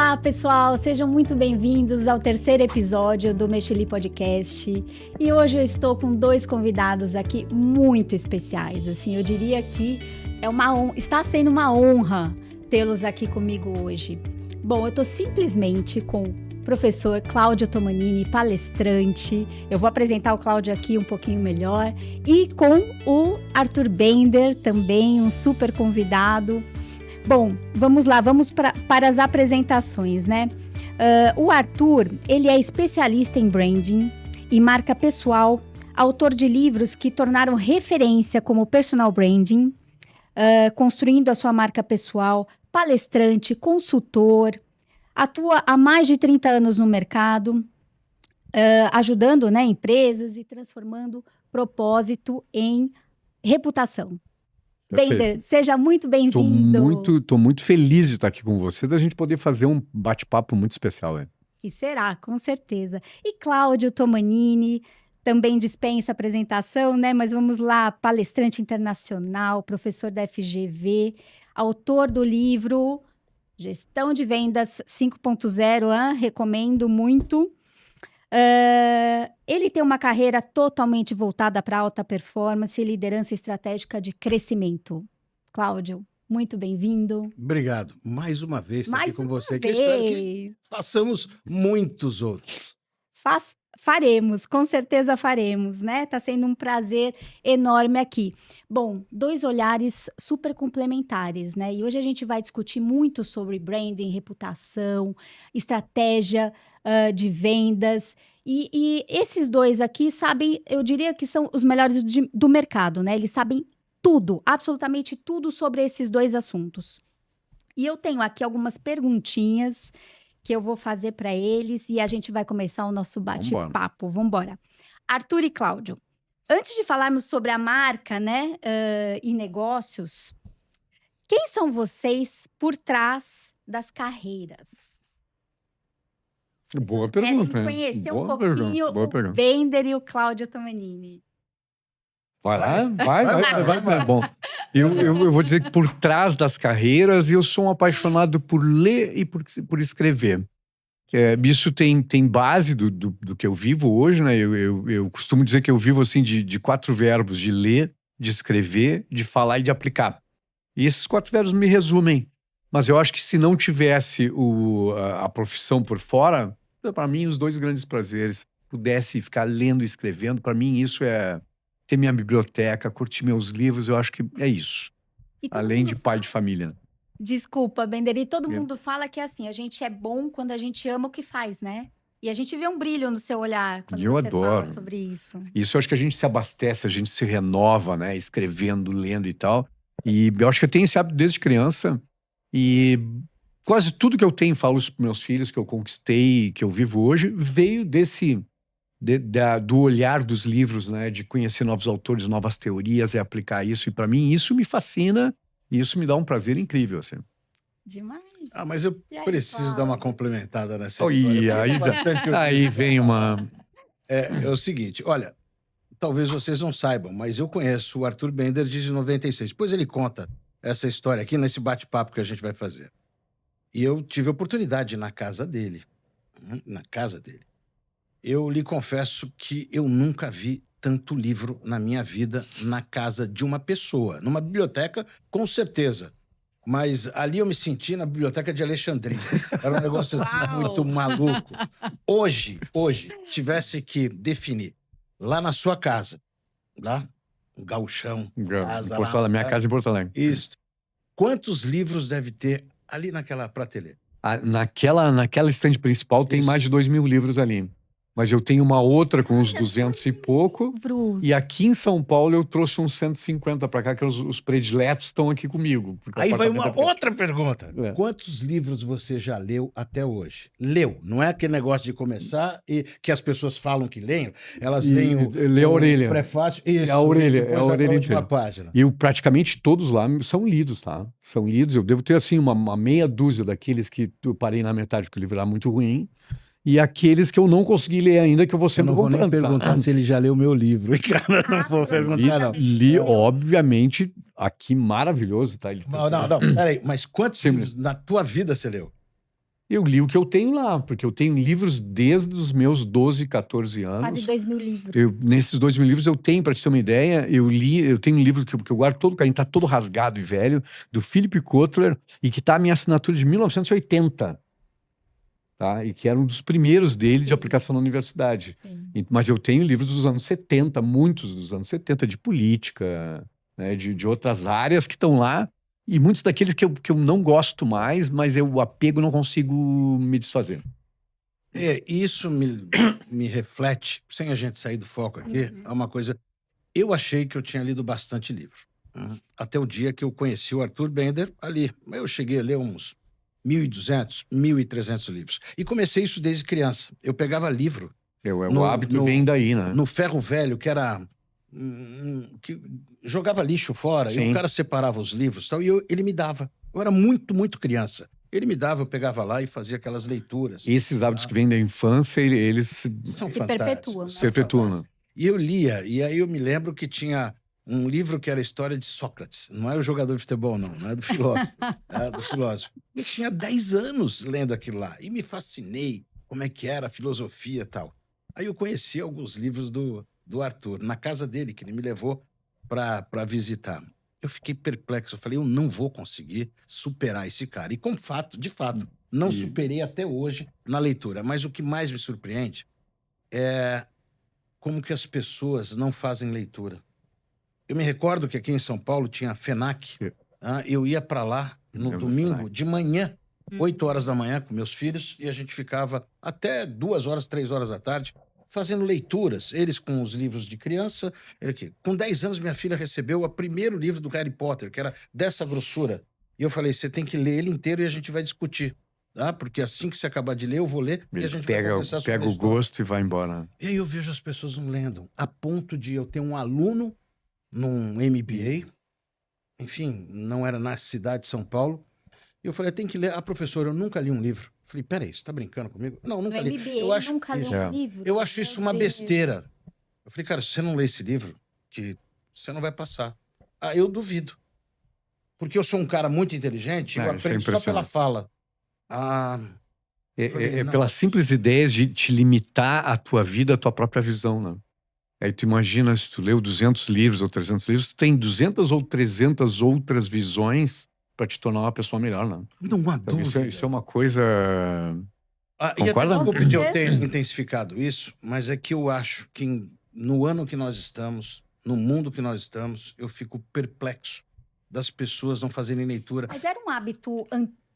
Olá, pessoal! Sejam muito bem-vindos ao terceiro episódio do Mexili Podcast. E hoje eu estou com dois convidados aqui muito especiais. Assim, eu diria que está sendo uma honra tê-los aqui comigo hoje. Bom, eu estou simplesmente com o professor Cláudio Tomanini, palestrante. Eu vou apresentar o Cláudio aqui um pouquinho melhor. E com o Arthur Bender, também um super convidado. Bom, vamos lá, vamos para as apresentações, né? O Arthur, ele é especialista em branding e marca pessoal, autor de livros que tornaram referência como personal branding, construindo a sua marca pessoal, palestrante, consultor, atua há mais de 30 anos no mercado, ajudando, né, empresas e transformando propósito em reputação. Bender, seja muito bem-vindo. Tô muito feliz de estar aqui com você, da gente poder fazer um bate-papo muito especial. E será, com certeza. E Cláudio Tomanini, também dispensa apresentação, né? Mas vamos lá, palestrante internacional, professor da FGV, autor do livro Gestão de Vendas 5.0, recomendo muito. Ele tem uma carreira totalmente voltada para alta performance e liderança estratégica de crescimento. Cláudio, muito bem-vindo. Obrigado. Mais uma vez estar aqui com você, que eu vez. espero que façamos muitos outros. Faremos, com certeza faremos, né? Tá sendo um prazer enorme aqui. Bom, dois olhares super complementares, né? E hoje a gente vai discutir muito sobre branding, reputação, estratégia de vendas. E esses dois aqui sabem, eu diria que são os melhores do mercado, né? Eles sabem tudo, absolutamente tudo sobre esses dois assuntos. E eu tenho aqui algumas perguntinhas que eu vou fazer para eles e a gente vai começar o nosso bate-papo. Vambora. Arthur e Cláudio, antes de falarmos sobre a marca, né, e negócios, quem são vocês por trás das carreiras? Boa pergunta, Querem conhecer boa um pouquinho o Bender e o Cláudio Tomanini. Vai lá, vai. Bom, eu vou dizer que por trás das carreiras eu sou um apaixonado por ler e por escrever. Isso tem base do que eu vivo hoje, né? Eu costumo dizer que eu vivo assim de 4 verbos: de ler, de escrever, de falar e de aplicar. E esses 4 verbos me resumem. Mas eu acho que se não tivesse a profissão por fora, para mim os 2 grandes prazeres, pudesse ficar lendo e escrevendo, para mim isso é ter minha biblioteca, curtir meus livros, eu acho que é isso. Além de pai de família. Desculpa, Bender, e todo mundo fala que assim, a gente é bom quando a gente ama o que faz, né? E a gente vê um brilho no seu olhar quando você adoro. Fala sobre isso. Isso eu acho que a gente se abastece, a gente se renova, né? Escrevendo, lendo e tal. E eu acho que eu tenho esse hábito desde criança. E quase tudo que eu tenho, falo para meus filhos, que eu conquistei, que eu vivo hoje, veio do olhar dos livros, né? De conhecer novos autores, novas teorias e aplicar isso. E para mim isso me fascina e isso me dá um prazer incrível, assim. Demais. Mas eu preciso dar uma complementada nessa história. Aí vem uma... É o seguinte, olha, talvez vocês não saibam, mas eu conheço o Arthur Bender desde 96. Depois ele conta essa história aqui nesse bate-papo que a gente vai fazer. E eu tive a oportunidade de ir na casa dele. Eu lhe confesso que eu nunca vi tanto livro na minha vida na casa de uma pessoa. Numa biblioteca, com certeza. Mas ali eu me senti na biblioteca de Alexandria. Era um negócio assim muito maluco. Hoje, tivesse que definir lá na sua casa, lá, um gauchão, minha casa em Porto Alegre. Isso. Quantos livros deve ter ali naquela prateleira? Naquela estante principal tem mais de 2.000 livros ali. Mas eu tenho uma outra com uns 200 e pouco. E aqui em São Paulo eu trouxe uns 150 para cá, que os prediletos estão aqui comigo. Aí vai uma outra pergunta. Quantos livros você já leu até hoje? Leu. Não é aquele negócio de começar e que as pessoas falam que leem. Elas leem o prefácio. Isso, a orelha. É a orelha última página. E praticamente todos lá são lidos, tá? São lidos. Eu devo ter, assim, uma meia dúzia daqueles que eu parei na metade, porque o livro era muito ruim. E aqueles que eu não consegui ler ainda, que eu vou sempre comprando. Eu não vou nem perguntar se ele já leu meu livro. Cara, não vou perguntar, não. Li, obviamente, aqui maravilhoso, tá? Não, peraí. Mas quantos livros na tua vida você leu? Eu li o que eu tenho lá, porque eu tenho livros desde os meus 12, 14 anos. Quase 2.000 livros. Nesses 2.000 livros eu tenho, para te ter uma ideia, eu tenho um livro que eu guardo todo carinho, tá todo rasgado e velho, do Philip Kotler, e que tá a minha assinatura de 1980. Tá? E que era um dos primeiros dele de aplicação na universidade. Mas eu tenho livros dos anos 70, muitos dos anos 70, de política, né, de outras áreas que estão lá, e muitos daqueles que eu não gosto mais, mas o apego não consigo me desfazer. Isso me reflete, sem a gente sair do foco aqui, é uma coisa. Eu achei que eu tinha lido bastante livro. Até o dia que eu conheci o Arthur Bender ali. Eu cheguei a ler uns 1.200, 1.300 livros. E comecei isso desde criança. Eu pegava livro. O hábito vem daí, né? No ferro velho, que era... que jogava lixo fora. Sim. E o cara separava os livros e tal. E ele me dava. Eu era muito, muito criança. Ele me dava, eu pegava lá e fazia aquelas leituras. Esses hábitos que vêm da infância, eles são se fantásticos. perpetuam. Se perpetuam. E eu lia, e aí eu me lembro que tinha um livro que era a história de Sócrates. Não é o jogador de futebol, não é do filósofo. É do filósofo. Eu tinha 10 anos lendo aquilo lá, e me fascinei como é que era a filosofia e tal. Aí eu conheci alguns livros do Arthur, na casa dele, que ele me levou para visitar. Eu fiquei perplexo, eu falei, eu não vou conseguir superar esse cara. E de fato, não superei até hoje na leitura. Mas o que mais me surpreende é como que as pessoas não fazem leitura. Eu me recordo que aqui em São Paulo tinha a FENAC. Eu ia para lá no domingo de manhã, 8 horas da manhã, com meus filhos, e a gente ficava até 2 horas, 3 horas da tarde, fazendo leituras. Eles com os livros de criança. Com 10 anos, minha filha recebeu o primeiro livro do Harry Potter, que era dessa grossura. E eu falei, você tem que ler ele inteiro e a gente vai discutir. Tá? Porque assim que você acabar de ler, eu vou ler e a gente vai conversar sobre isso. Pega o gosto e vai embora. E aí eu vejo as pessoas não lendo, a ponto de eu ter um aluno num MBA, enfim, não era na cidade de São Paulo, e eu falei, tem que ler. Professora, eu nunca li um livro. Eu falei, peraí, você tá brincando comigo? Não, nunca li. MBA, nunca li um livro? Eu acho isso uma besteira. Eu falei, cara, se você não lê esse livro, que você não vai passar. Eu duvido. Porque eu sou um cara muito inteligente, eu aprendo só pela fala. Pelas simples ideias de te limitar a tua vida, a tua própria visão, né? Aí tu imagina, se tu leu 200 livros ou 300 livros, tu tem 200 ou 300 outras visões para te tornar uma pessoa melhor, né? Não há dúvida. Isso é uma coisa... E até desculpe de eu ter intensificado isso, mas é que eu acho que no ano que nós estamos, no mundo que nós estamos, eu fico perplexo das pessoas não fazerem leitura. Mas era um hábito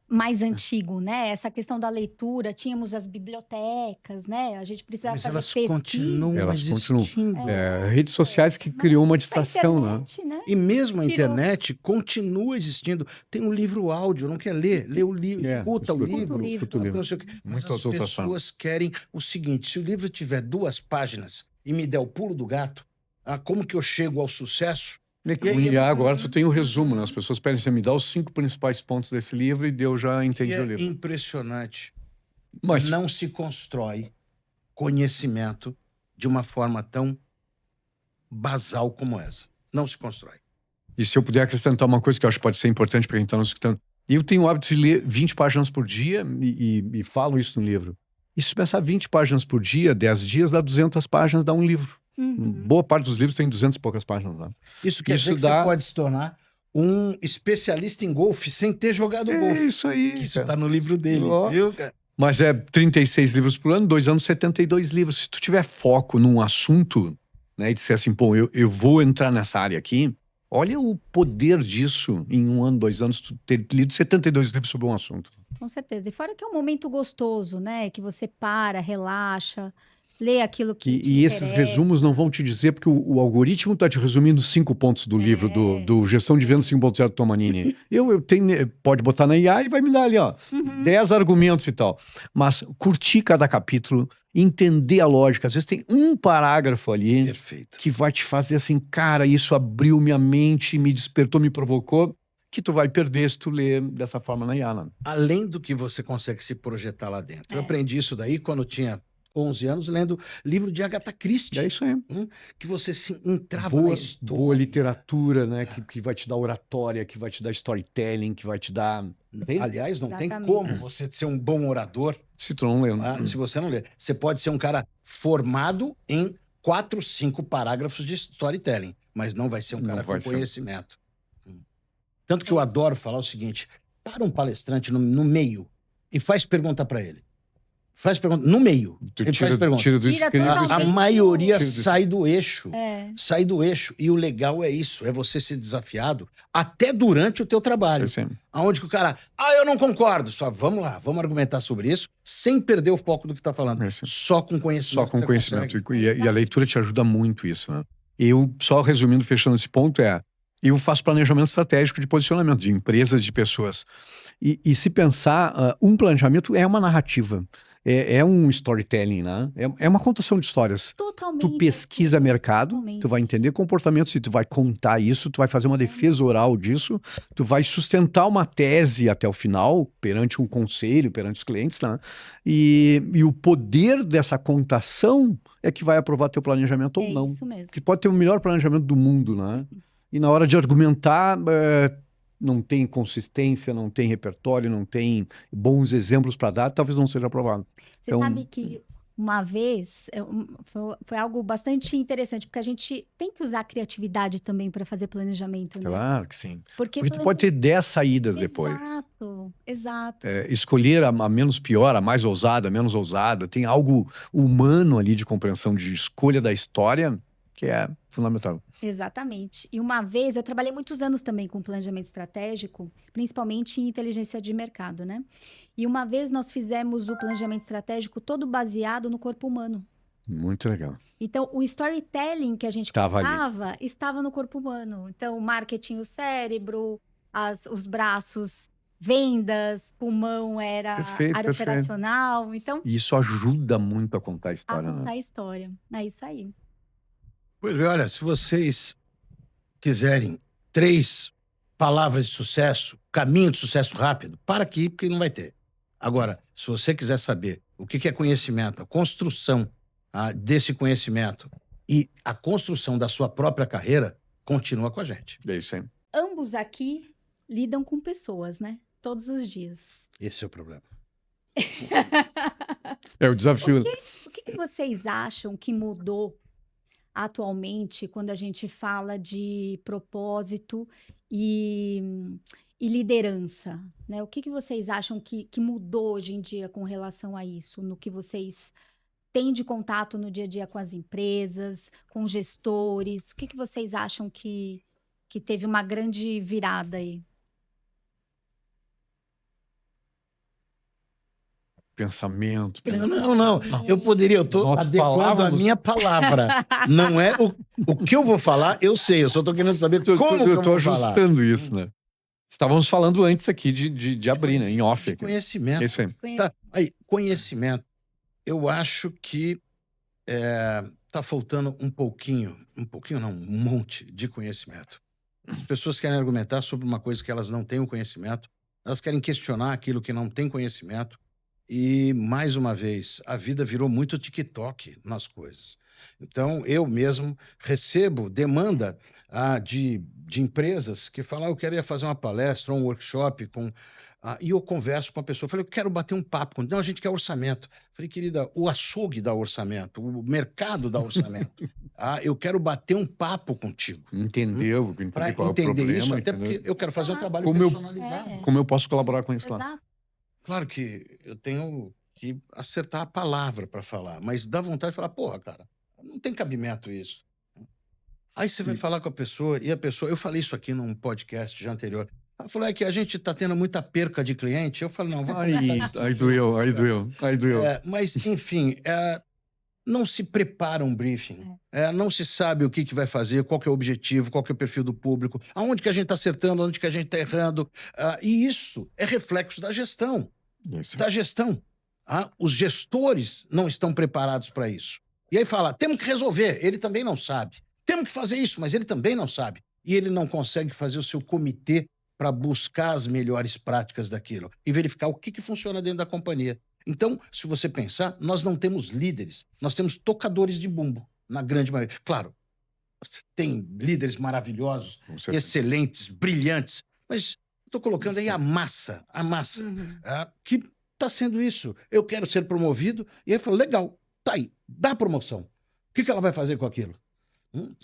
mais antigo, né? Essa questão da leitura, tínhamos as bibliotecas, né? A gente precisava fazer pesquisa. Elas continuam. Redes sociais que criou uma distração, internet, né? E mesmo a internet continua existindo. Tem um livro áudio, não quer ler? Lê o livro, escuta o livro. Não sei o quê. Mas as pessoas querem o seguinte, se o livro tiver 2 páginas e me der o pulo do gato, como que eu chego ao sucesso? E agora tu tem o resumo, né? As pessoas pedem, você me dá os 5 principais pontos desse livro e eu já entendi o livro. É impressionante. Mas não se constrói conhecimento de uma forma tão basal como essa. Não se constrói. E se eu puder acrescentar uma coisa que eu acho que pode ser importante para quem está nos escutando. Eu tenho o hábito de ler 20 páginas por dia e falo isso no livro. E se pensar 20 páginas por dia, 10 dias, dá 200 páginas, dá um livro. Boa parte dos livros tem 200 e poucas páginas lá. Isso quer dizer que você pode se tornar um especialista em golfe sem ter jogado golfe. É isso aí. Isso está no livro dele, viu, cara? Mas 36 livros por ano, 2 anos, 72 livros. Se tu tiver foco num assunto, né, e disser assim, pô, eu vou entrar nessa área aqui, olha o poder disso em 1 ano, 2 anos, tu ter lido 72 livros sobre um assunto. Com certeza. E fora que é um momento gostoso, né? Que você relaxa, lê aquilo que te E esses resumos não vão te dizer, porque o algoritmo está te resumindo 5 pontos do livro do Gestão de Vendas 5.0 do Tomanini. Eu tenho, pode botar na IA e vai me dar ali, 10 argumentos e tal. Mas curtir cada capítulo, entender a lógica. Às vezes tem um parágrafo ali que vai te fazer assim, cara, isso abriu minha mente, me despertou, me provocou, que tu vai perder se tu ler dessa forma na IA. Né? Além do que você consegue se projetar lá dentro. Eu aprendi isso daí quando tinha 11 anos lendo livro de Agatha Christie. É isso aí. Que você se entrava na história. Boa literatura, né? Que vai te dar oratória, que vai te dar storytelling, que vai te dar... Aliás, não tem Exatamente. como você ser um bom orador Se tu não lê. se você não ler. Você pode ser um cara formado em 4, 5 parágrafos de storytelling, mas não vai ser um Não cara vai com ser. conhecimento. Tanto que eu adoro falar o seguinte: para um palestrante no meio e faz pergunta para ele. Faz pergunta no meio. Tu Ele faz pergunta. tira do Tira escrito. totalmente. A maioria Tira do- sai do eixo. Sai do eixo. E o legal é isso, é você ser desafiado até durante o teu trabalho. Assim. Aonde que o cara, eu não concordo. Só vamos lá, vamos argumentar sobre isso, sem perder o foco do que tá falando. Isso. Só com conhecimento. Só com você conhecimento. consegue. E a leitura te ajuda muito isso, né? Eu, só resumindo, fechando esse ponto, eu faço planejamento estratégico de posicionamento de empresas, de pessoas. E se pensar, um planejamento é uma narrativa. É um storytelling, né? É uma contação de histórias. totalmente. Tu pesquisa mercado, Totalmente. tu vai entender comportamentos e tu vai contar isso, tu vai fazer uma defesa oral disso, tu vai sustentar uma tese até o final, perante um conselho, perante os clientes, né? E o poder dessa contação é que vai aprovar teu planejamento ou não. Isso mesmo. Que pode ter o melhor planejamento do mundo, né? E na hora de argumentar, não tem consistência, não tem repertório, não tem bons exemplos para dar, talvez não seja aprovado. Você Então- sabe que uma vez foi algo bastante interessante, porque a gente tem que usar a criatividade também para fazer planejamento, né? Claro que sim. Porque Porque tu pode ter 10 saídas depois. Exato. Escolher a menos pior, a mais ousada, a menos ousada. Tem algo humano ali de compreensão de escolha da história que é fundamental. Exatamente. E uma vez, eu trabalhei muitos anos também com planejamento estratégico, principalmente em inteligência de mercado, né? E uma vez nós fizemos o planejamento estratégico todo baseado no corpo humano. Muito legal. Então, o storytelling que a gente Tava ali. contava estava no corpo humano. Então, o marketing, o cérebro, os braços, vendas, pulmão era Perfeito, área perfeito. operacional. Então, E isso ajuda muito a contar a a história, contar né? a história. É isso aí. Pois bem, olha, se vocês quiserem 3 palavras de sucesso, caminho de sucesso rápido, para aqui, porque não vai ter. Agora, se você quiser saber o que é conhecimento, a construção desse conhecimento e a construção da sua própria carreira, continua com a gente. É isso aí. Ambos aqui lidam com pessoas, né? Todos os dias. Esse é o problema. É o desafio. O que vocês acham que mudou atualmente quando a gente fala de propósito e liderança, né? O que vocês acham que mudou hoje em dia com relação a isso? No que vocês têm de contato no dia a dia com as empresas, com gestores? O que vocês acham que teve uma grande virada aí? Pensamento. Não. Eu tô Nós adequando falávamos- a minha palavra. Não é o que eu vou falar, eu sei. Eu só tô querendo saber como que Eu eu tô vou falar. ajustando isso, né? Estávamos falando antes aqui de abrir, né? Em off. De Aqui. conhecimento. É isso aí. Tá, aí, conhecimento. Eu acho que tá faltando um pouquinho não, um monte de conhecimento. As pessoas querem argumentar sobre uma coisa que elas não têm o conhecimento, elas querem questionar aquilo que não tem conhecimento e, mais uma vez, a vida virou muito TikTok nas coisas. Então, eu mesmo recebo demanda de empresas que falam, eu queria fazer uma palestra ou um workshop e eu converso com a pessoa. Falei, eu quero bater um papo. Não, a gente quer orçamento. Falei, querida, o açougue dá orçamento, o mercado dá orçamento. Eu quero bater um papo contigo. Entendeu? Para Entender qual é o entender problema. isso, até entendeu? porque eu quero fazer um trabalho Como eu- personalizado. Como eu posso colaborar com isso, claro. Exato. Claro que eu tenho que acertar a palavra para falar, mas dá vontade de falar, porra, cara, não tem cabimento isso. Aí você vai falar com a pessoa e a pessoa... Eu falei isso aqui num podcast já anterior. Ela falou, é que a gente está tendo muita perca de cliente. Eu falei, não, vou conversar Aí doeu. mas, enfim, não se prepara um briefing. Não se sabe o que vai fazer, qual que é o objetivo, qual que é o perfil do público, aonde que a gente está acertando, aonde que a gente está errando. E isso é reflexo da gestão. Isso. Da gestão. Os gestores não estão preparados para isso. E aí fala, temos que resolver. Ele também não sabe. Temos que fazer isso, mas ele também não sabe. E ele não consegue fazer o seu comitê para buscar as melhores práticas daquilo e verificar o que funciona dentro da companhia. Então, se você pensar, nós não temos líderes, nós temos tocadores de bumbo, na grande maioria. Claro, tem líderes maravilhosos, excelentes, brilhantes, mas estou colocando aí a massa, que está sendo isso. Eu quero ser promovido, e ele falou, legal, tá aí, dá a promoção. O que ela vai fazer com aquilo?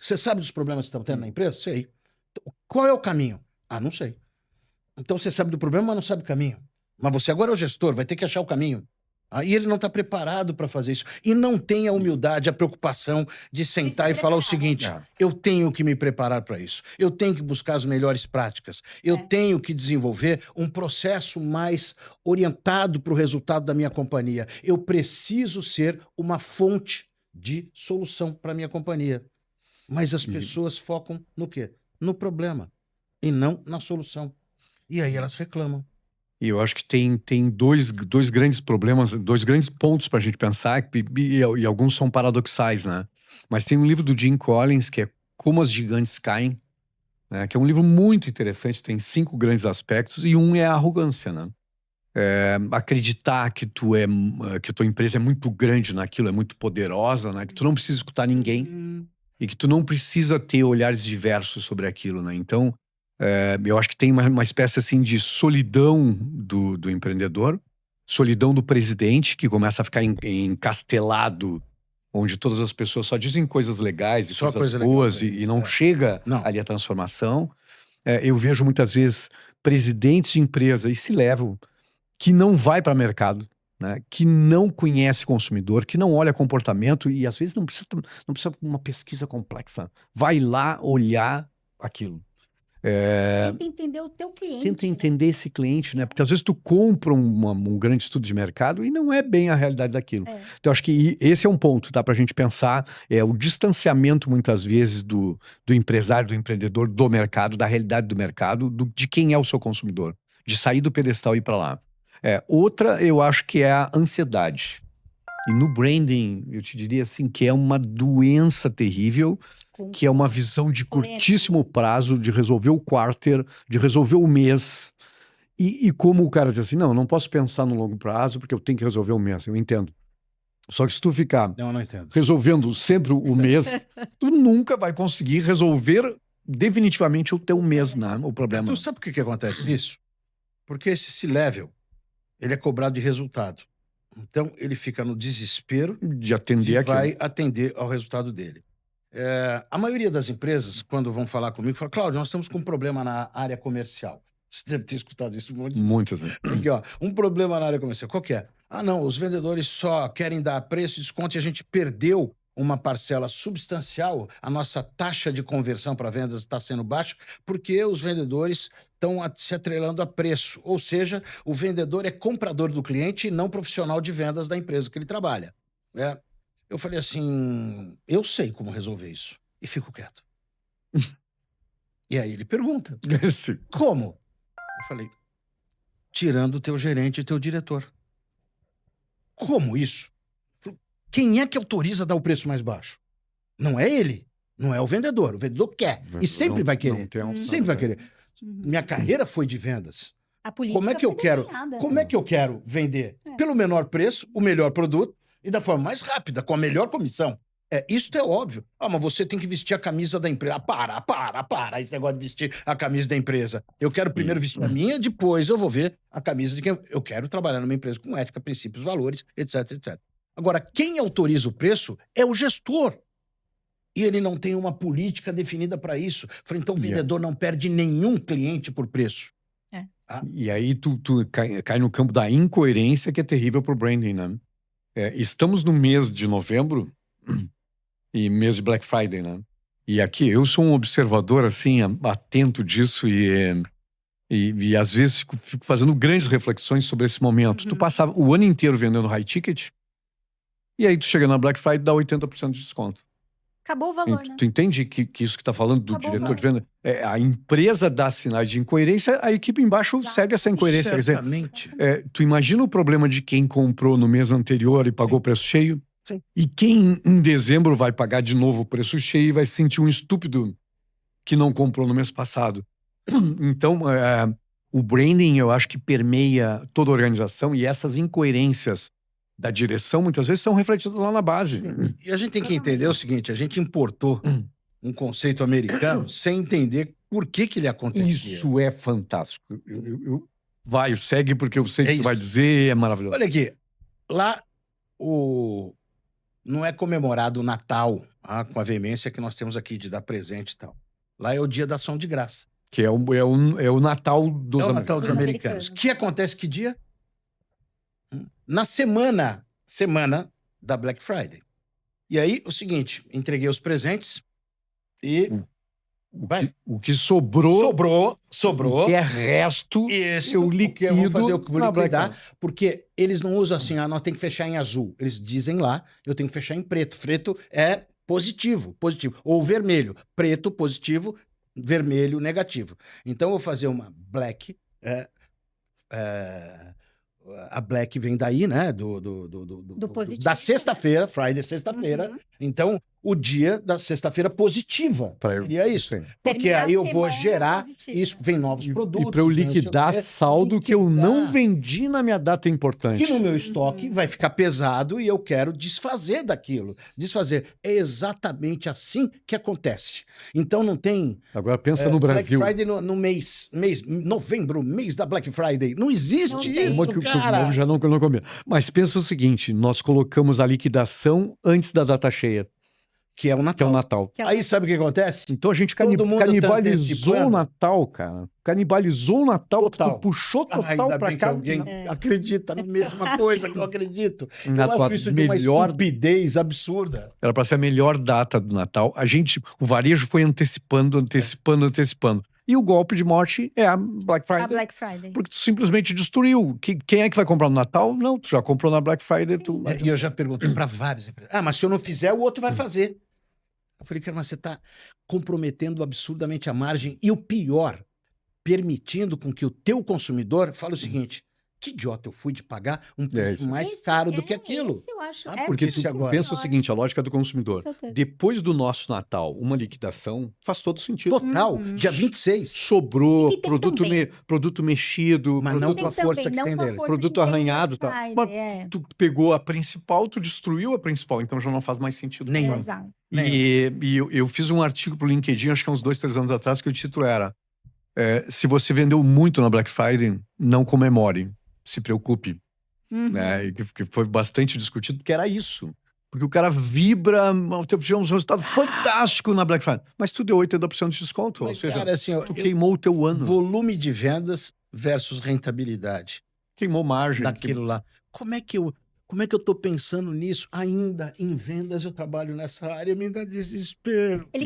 Você sabe dos problemas que estão tendo na empresa? Sei. Qual é o caminho? Ah, não sei. Então você sabe do problema, mas não sabe o caminho. Mas você agora é o gestor, vai ter que achar o caminho. E ele não está preparado para fazer isso. E não tem a humildade, a preocupação de sentar e falar o seguinte, eu tenho que me preparar para isso. Eu tenho que buscar as melhores práticas. Eu tenho que desenvolver um processo mais orientado para o resultado da minha companhia. Eu preciso ser uma fonte de solução para a minha companhia. Mas as pessoas focam no quê? No problema. E não na solução. E aí elas reclamam. E eu acho que tem dois grandes problemas, dois grandes pontos para a gente pensar, e alguns são paradoxais, né? Mas tem um livro do Jim Collins, que é Como as Gigantes Caem, né? Que é um livro muito interessante, tem 5 grandes aspectos, e um é a arrogância, né? Acreditar que que a tua empresa é muito grande naquilo, é muito poderosa, né? Que tu não precisa escutar ninguém, e que tu não precisa ter olhares diversos sobre aquilo, né? Então, eu acho que tem uma espécie assim de solidão do empreendedor, solidão do presidente, que começa a ficar encastelado, onde todas as pessoas só dizem coisas legais e Só coisas coisa boas legal, e não chega Não. ali a transformação. Eu vejo muitas vezes presidentes de empresa, e se levam, que não vai para mercado, né? Que não conhece consumidor, que não olha comportamento e às vezes não precisa uma pesquisa complexa. Vai lá olhar aquilo. Tenta entender o teu cliente. Tenta entender esse cliente, né? Porque às vezes tu compra um grande estudo de mercado e não é bem a realidade daquilo. Então, acho que esse é um ponto, tá? Pra gente pensar, o distanciamento, muitas vezes, do empresário, do empreendedor, do mercado, da realidade do mercado, de quem é o seu consumidor. De sair do pedestal e ir pra lá. Outra, eu acho que é a ansiedade. E no branding, eu te diria assim, que é uma doença terrível, que é uma visão de curtíssimo prazo, de resolver o quarter, de resolver o mês. E como o cara diz assim, não posso pensar no longo prazo, porque eu tenho que resolver o mês, eu entendo. Só que se tu ficar não entendo. resolvendo sempre o mês, tu nunca vai conseguir resolver definitivamente o teu mês, né? O problema. Tu sabe por que acontece isso? Porque esse C-level, ele é cobrado de resultado. Então, ele fica no desespero de atender vai atender ao resultado dele. A maioria das empresas, quando vão falar comigo, fala, Cláudio, nós estamos com um problema na área comercial. Você deve ter escutado isso muitas vezes. Aqui, ó, um problema na área comercial. Qual que é? Não, os vendedores só querem dar preço e desconto e a gente perdeu uma parcela substancial. A nossa taxa de conversão para vendas está sendo baixa porque os vendedores estão se atrelando a preço. Ou seja, o vendedor é comprador do cliente e não profissional de vendas da empresa que ele trabalha. Eu falei assim, eu sei como resolver isso. E fico quieto. E aí ele pergunta, como? Eu falei, tirando o teu gerente e teu diretor. Como isso? Quem é que autoriza a dar o preço mais baixo? Não é ele, não é o vendedor. O vendedor quer e sempre vai querer. Sempre vai querer. Minha carreira foi de vendas. A política como é que eu quero vender pelo menor preço, o melhor produto e da forma mais rápida, com a melhor comissão? Isso é óbvio. Mas você tem que vestir a camisa da empresa. Para esse negócio de vestir a camisa da empresa. Eu quero primeiro vestir a minha, depois eu vou ver a camisa de quem eu quero trabalhar numa empresa com ética, princípios, valores, etc, etc. Agora, quem autoriza o preço é o gestor. E ele não tem uma política definida para isso. Falei, então o vendedor não perde nenhum cliente por preço. E aí tu cai no campo da incoerência, que é terrível pro branding, né? Estamos no mês de novembro e mês de Black Friday, né? E aqui eu sou um observador, assim, atento disso e às vezes fico fazendo grandes reflexões sobre esse momento. Tu passava o ano inteiro vendendo high ticket e aí tu chega na Black Friday e dá 80% de desconto. Acabou o valor, né? Tu entende que isso que tá falando do diretor de venda? A empresa dá sinais de incoerência, a equipe embaixo segue essa incoerência. Certamente. Quer dizer, tu imagina o problema de quem comprou no mês anterior e pagou o preço cheio? Sim. E quem em dezembro vai pagar de novo o preço cheio e vai se sentir um estúpido que não comprou no mês passado. Então, o branding, eu acho que permeia toda a organização e essas incoerências da direção, muitas vezes, são refletidas lá na base. E a gente tem que entender o seguinte, a gente importou um conceito americano sem entender por que ele acontecia. Isso é fantástico. Vai, segue, porque eu sei o que tu vai dizer, é maravilhoso. Olha aqui, lá não é comemorado o Natal com a veemência que nós temos aqui de dar presente e tal. Lá é o dia da ação de graça. Que é o Natal dos É o Natal dos americanos. Que acontece que dia? Na semana da Black Friday. E aí, o seguinte, entreguei os presentes e... O que sobrou. Sobrou. O que é resto, eu liquido. Eu vou fazer o que vou liquidar, porque eles não usam assim, nós tem que fechar em azul. Eles dizem lá, eu tenho que fechar em preto. Preto é positivo. Ou vermelho. Preto, positivo, vermelho, negativo. Então, eu vou fazer uma black. A black vem daí, né? Do positivo. Da sexta-feira, Friday, sexta-feira. Então, o dia da sexta-feira positiva. Seria isso. Porque aí eu vou gerar isso, vem novos produtos. E para eu liquidar saldo que eu não vendi na minha data importante. Que no meu estoque vai ficar pesado e eu quero desfazer daquilo. Desfazer. É exatamente assim que acontece. Então não tem... Agora pensa no Brasil. Black Friday no mês, novembro, mês da Black Friday. Não existe isso, cara. Já não combina. Mas pensa o seguinte, nós colocamos a liquidação antes da data cheia. Que é o Natal. Aí sabe o que acontece? Então a gente canibalizou o Natal, cara. Canibalizou o Natal, total. Tu puxou total pra cá. Alguém acredita na mesma coisa que eu acredito. Eu acho isso de uma estupidez absurda. Era para ser a melhor data do Natal. O varejo foi antecipando. E o golpe de morte é a Black Friday. Porque tu simplesmente destruiu. Quem é que vai comprar no Natal? Não, tu já comprou na Black Friday. E eu já perguntei para várias empresas. Mas se eu não fizer, o outro vai fazer. Eu falei, cara, mas você está comprometendo absurdamente a margem. E o pior, permitindo com que o teu consumidor fale o seguinte... Que idiota eu fui de pagar um preço mais caro do que aquilo. Eu acho. Porque tu pensa o seguinte, a lógica do consumidor. Depois do nosso Natal, uma liquidação faz todo sentido. Total. Dia 26. Sobrou, produto mexido. Mas não com a força que tem deles. Produto arranhado. Tá. Mas tu pegou a principal, tu destruiu a principal. Então já não faz mais sentido nenhum. Exato. E eu fiz um artigo pro LinkedIn, acho que há uns 2, 3 anos atrás, que o título era se você vendeu muito na Black Friday, não comemore. Se preocupe, né? E que foi bastante discutido, porque era isso. Porque o cara vibra, tivemos um resultado fantástico na Black Friday, mas tu deu 80% de desconto, ou seja, cara, assim, tu queimou o teu ano. Volume de vendas versus rentabilidade. Queimou margem. Daquilo lá. Como é que eu tô pensando nisso? Ainda em vendas eu trabalho nessa área, me dá desespero. Ele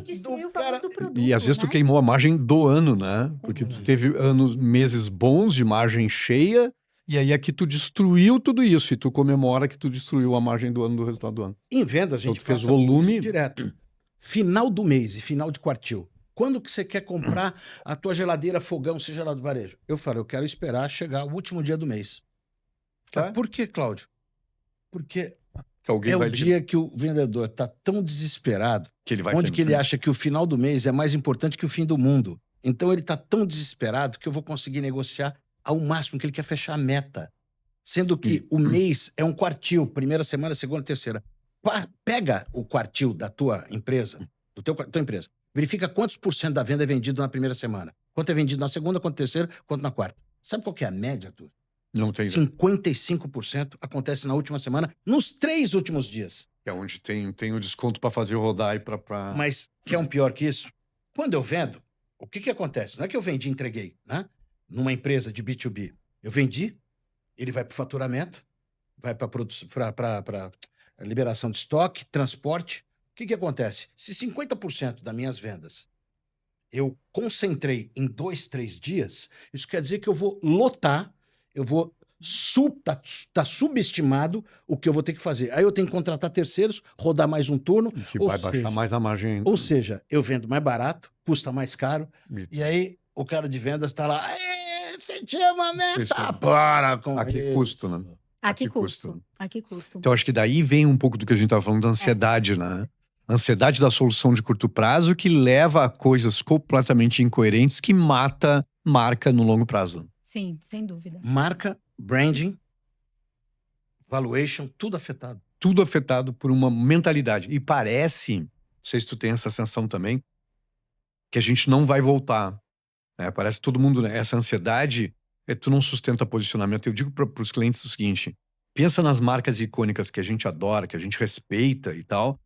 destruiu o valor do produto. E às vezes tu queimou a margem do ano, né? Porque tu teve meses bons de margem cheia, e aí aqui tu destruiu tudo isso, e tu comemora que tu destruiu a margem do ano, do resultado do ano. Em vendas, a gente fez volume direto. Final do mês e final de quartil. Quando que você quer comprar a tua geladeira fogão, seja lá do varejo? Eu falo, eu quero esperar chegar o último dia do mês. Tá? Por que, Cláudio? Porque é o dia que o vendedor está tão desesperado, que ele acha que o final do mês é mais importante que o fim do mundo. Então ele está tão desesperado que eu vou conseguir negociar ao máximo, que ele quer fechar a meta. Sendo que o mês é um quartil, primeira semana, segunda, terceira. Pega o quartil da tua empresa, tua empresa, verifica quantos % da venda é vendido na primeira semana. Quanto é vendido na segunda, quanto na terceira, quanto na quarta. Sabe qual que é a média, Arthur? Não tem. 55% acontece na última semana, nos 3 últimos dias. É onde tem o desconto para fazer o rodar e para... Mas que é um pior que isso? Quando eu vendo, o que acontece? Não é que eu vendi e entreguei, né? Numa empresa de B2B. Eu vendi, ele vai para o faturamento, vai para liberação de estoque, transporte. O que acontece? Se 50% das minhas vendas eu concentrei em 2, 3 dias, isso quer dizer que eu vou lotar, eu vou... Tá subestimado o que eu vou ter que fazer. Aí eu tenho que contratar terceiros, rodar mais um turno. Que vai baixar mais a margem ainda. Ou seja, eu vendo mais barato, custa mais caro. E aí o cara de vendas tá lá, você tinha uma meta. Para com a que custo, né? A que custo? Então acho que daí vem um pouco do que a gente estava falando da ansiedade, né? Ansiedade da solução de curto prazo que leva a coisas completamente incoerentes, que mata marca no longo prazo. Sim, sem dúvida. Marca, branding, valuation, tudo afetado. Tudo afetado por uma mentalidade. E parece, não sei se tu tem essa sensação também, que a gente não vai voltar. Né? Parece que todo mundo, né? Essa ansiedade, tu não sustenta posicionamento. Eu digo para os clientes o seguinte, pensa nas marcas icônicas que a gente adora, que a gente respeita e tal,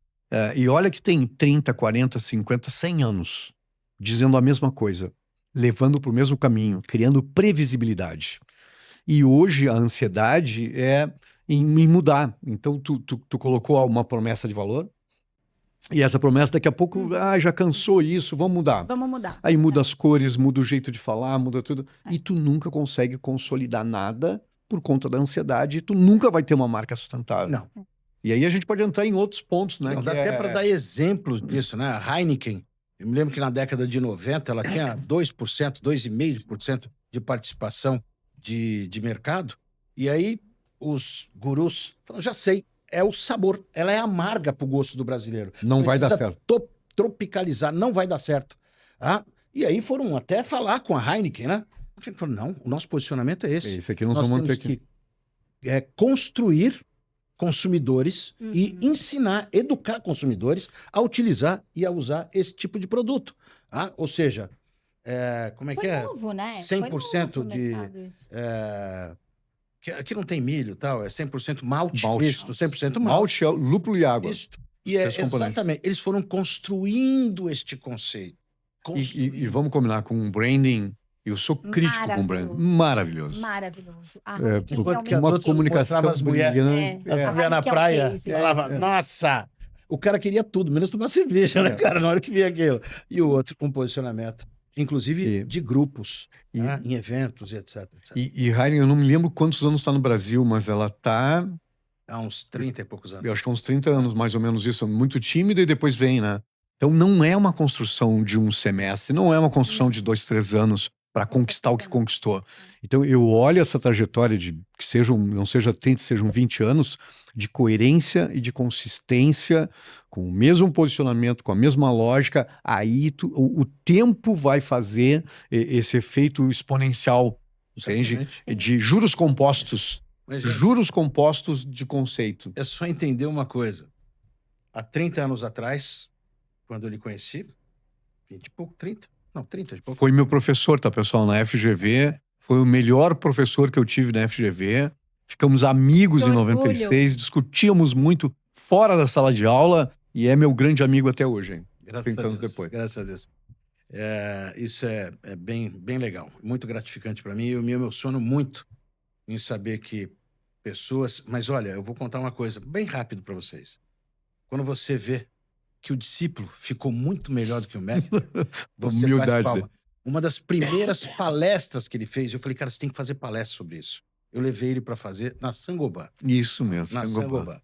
e olha que tem 30, 40, 50, 100 anos dizendo a mesma coisa, levando para o mesmo caminho, criando previsibilidade. E hoje a ansiedade é em mudar. Então, tu colocou uma promessa de valor, e essa promessa daqui a pouco, já cansou isso, vamos mudar. Vamos mudar. Aí muda as cores, muda o jeito de falar, muda tudo. E tu nunca consegue consolidar nada por conta da ansiedade, e tu nunca vai ter uma marca sustentável. Não. E aí a gente pode entrar em outros pontos, né? Não, dá até para dar exemplos disso, né? A Heineken, eu me lembro que na década de 90 ela tinha 2%, 2,5% de participação de mercado. E aí os gurus falaram, já sei, é o sabor. Ela é amarga pro gosto do brasileiro. Não vai dar certo. Tropicalizar, não vai dar certo. E aí foram até falar com a Heineken, né? Porque falou, não, o nosso posicionamento é esse. Esse aqui nós Nós vamos temos ter que... construir consumidores e ensinar, educar consumidores a utilizar e a usar esse tipo de produto. Ou seja, como é Foi que é? novo, né? 100% de... Aqui não tem milho e tal, é 100% malte. Isso, 100% malte. Malte, lúpulo e água. Isso. E exatamente, eles foram construindo este conceito. E vamos combinar com um branding. Eu sou crítico com o branding. Maravilhoso. Maravilhoso. Uma comunicação as mulheres na praia. Falava, nossa, o cara queria tudo, menos tomar cerveja, né, cara? Na hora que via aquilo. E o outro com posicionamento. Inclusive de grupos, em eventos e etc. E Heineken, eu não me lembro quantos anos está no Brasil, mas ela está... Há uns 30 e poucos anos. Eu acho que há uns 30 anos, mais ou menos isso. Muito tímida e depois vem, né? Então não é uma construção de um semestre, não é uma construção de 2, 3 anos para conquistar o que conquistou. Então eu olho essa trajetória de que não seja 30, sejam 20 anos, de coerência e de consistência, com o mesmo posicionamento, com a mesma lógica, aí o tempo vai fazer esse efeito exponencial, entende? De juros compostos. Juros compostos de conceito. É só entender uma coisa. Há 30 anos atrás, quando eu lhe conheci, 20 e pouco, 30? Não, 30 e pouco. Foi meu professor, tá, pessoal, na FGV. Foi o melhor professor que eu tive na FGV. Ficamos amigos em 96, discutíamos muito fora da sala de aula e é meu grande amigo até hoje, hein? 30 anos depois. Graças a Deus. Isso é bem, bem legal, muito gratificante para mim. Eu me emociono muito em saber que pessoas... Mas olha, eu vou contar uma coisa bem rápido para vocês. Quando você vê que o discípulo ficou muito melhor do que o mestre, você bate palma. Uma das primeiras palestras que ele fez, eu falei, cara, você tem que fazer palestra sobre isso. Eu levei ele para fazer na Sangobá. Isso mesmo, na Sangobá.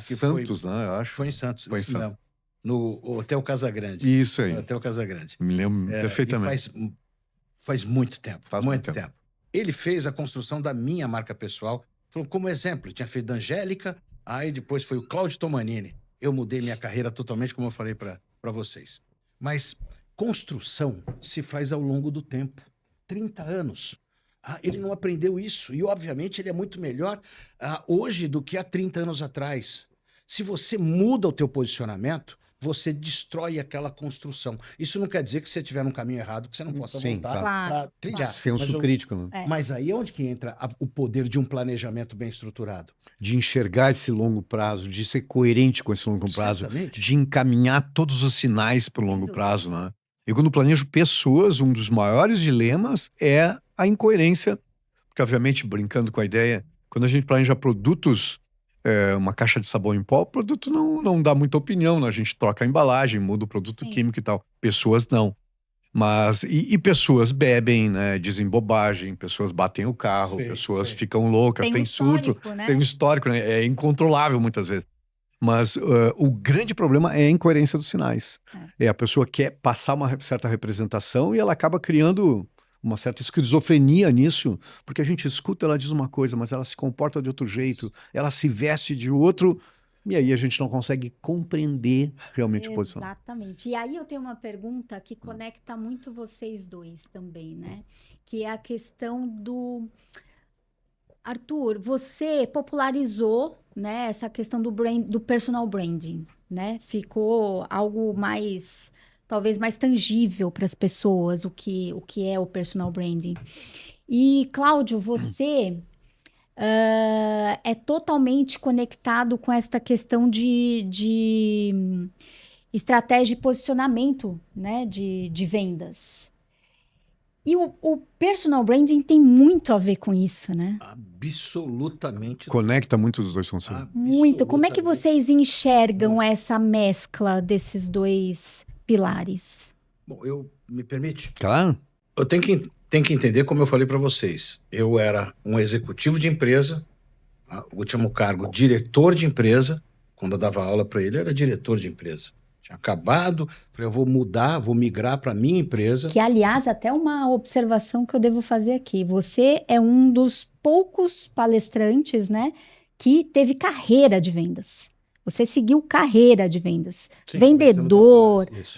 Que Santos, né? Eu acho. Foi em Santos. Foi em Santos. Mesmo. No Hotel Casagrande. Isso aí. No Hotel Casagrande. Me lembro perfeitamente. Faz muito tempo. Muito tempo. Ele fez a construção da minha marca pessoal. Falou, como exemplo, ele tinha feito da Angélica, aí depois foi o Cláudio Tomanini. Eu mudei minha carreira totalmente, como eu falei para vocês. Mas construção se faz ao longo do tempo. 30 anos. Ele não aprendeu isso. E, obviamente, ele é muito melhor hoje do que há 30 anos atrás. Se você muda o teu posicionamento, você destrói aquela construção. Isso não quer dizer que você estiver num caminho errado, que você não possa voltar para trilhar. Senso crítico. Né? Mas aí é onde que entra o poder de um planejamento bem estruturado. De enxergar esse longo prazo, de ser coerente com esse longo prazo, de encaminhar todos os sinais para o longo prazo. Né? Eu, quando planejo pessoas, um dos maiores dilemas é a incoerência. Porque, obviamente, brincando com a ideia, quando a gente planeja produtos, uma caixa de sabão em pó, o produto não dá muita opinião, né? A gente troca a embalagem, muda o produto químico e tal. Pessoas não. Mas, e pessoas bebem, né? Dizem bobagem, pessoas batem o carro, pessoas ficam loucas, tem surto, né? Tem um histórico, né? É incontrolável muitas vezes. Mas o grande problema é a incoerência dos sinais. A pessoa quer passar uma certa representação e ela acaba criando uma certa esquizofrenia nisso, porque a gente escuta, ela diz uma coisa, mas ela se comporta de outro jeito, ela se veste de outro, E aí a gente não consegue compreender realmente o posicionamento. Exatamente. E aí eu tenho uma pergunta que conecta muito vocês dois também, né? Que é a questão do... Arthur, você popularizou, né, essa questão do personal branding, né? Ficou algo mais, talvez mais tangível para as pessoas, o que é o personal branding. E, Cláudio, você é totalmente conectado com esta questão de estratégia e posicionamento, né, de vendas. E o personal branding tem muito a ver com isso, né? Absolutamente. Conecta muito os dois conceitos. Muito. Como é que vocês enxergam essa mescla desses dois pilares? Bom, me permite? Claro. Eu tenho que entender, como eu falei para vocês. Eu era um executivo de empresa, o último cargo, diretor de empresa. Quando eu dava aula para ele, eu era diretor de empresa. Tinha acabado, falei, eu vou mudar, vou migrar para minha empresa. Que, aliás, até uma observação que eu devo fazer aqui. Você é um dos poucos palestrantes, né, que teve carreira de vendas. Você seguiu carreira de vendas. Sim,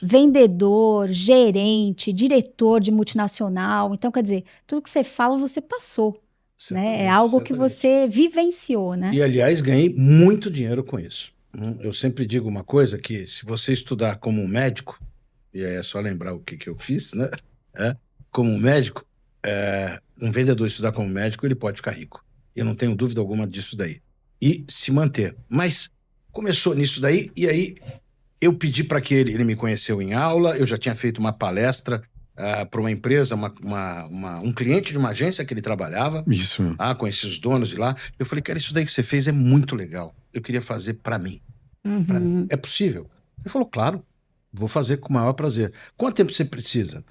vendedor, gerente, diretor de multinacional. Então, quer dizer, tudo que você fala, você passou. Né? É algo que você vivenciou, né? E, aliás, ganhei muito dinheiro com isso. Eu sempre digo uma coisa, que se você estudar como um médico, e aí é só lembrar o que eu fiz, né? Como um médico, um vendedor estudar como médico, ele pode ficar rico. Eu não tenho dúvida alguma disso daí. E se manter. Mas começou nisso daí, e aí eu pedi para que ele me conheceu em aula, eu já tinha feito uma palestra para uma empresa, um cliente de uma agência que ele trabalhava. Isso. Com esses donos de lá. Eu falei, cara, isso daí que você fez é muito legal. Eu queria fazer para mim. Uhum. Pra mim. É possível? Ele falou, claro, vou fazer com o maior prazer. Quanto tempo você precisa?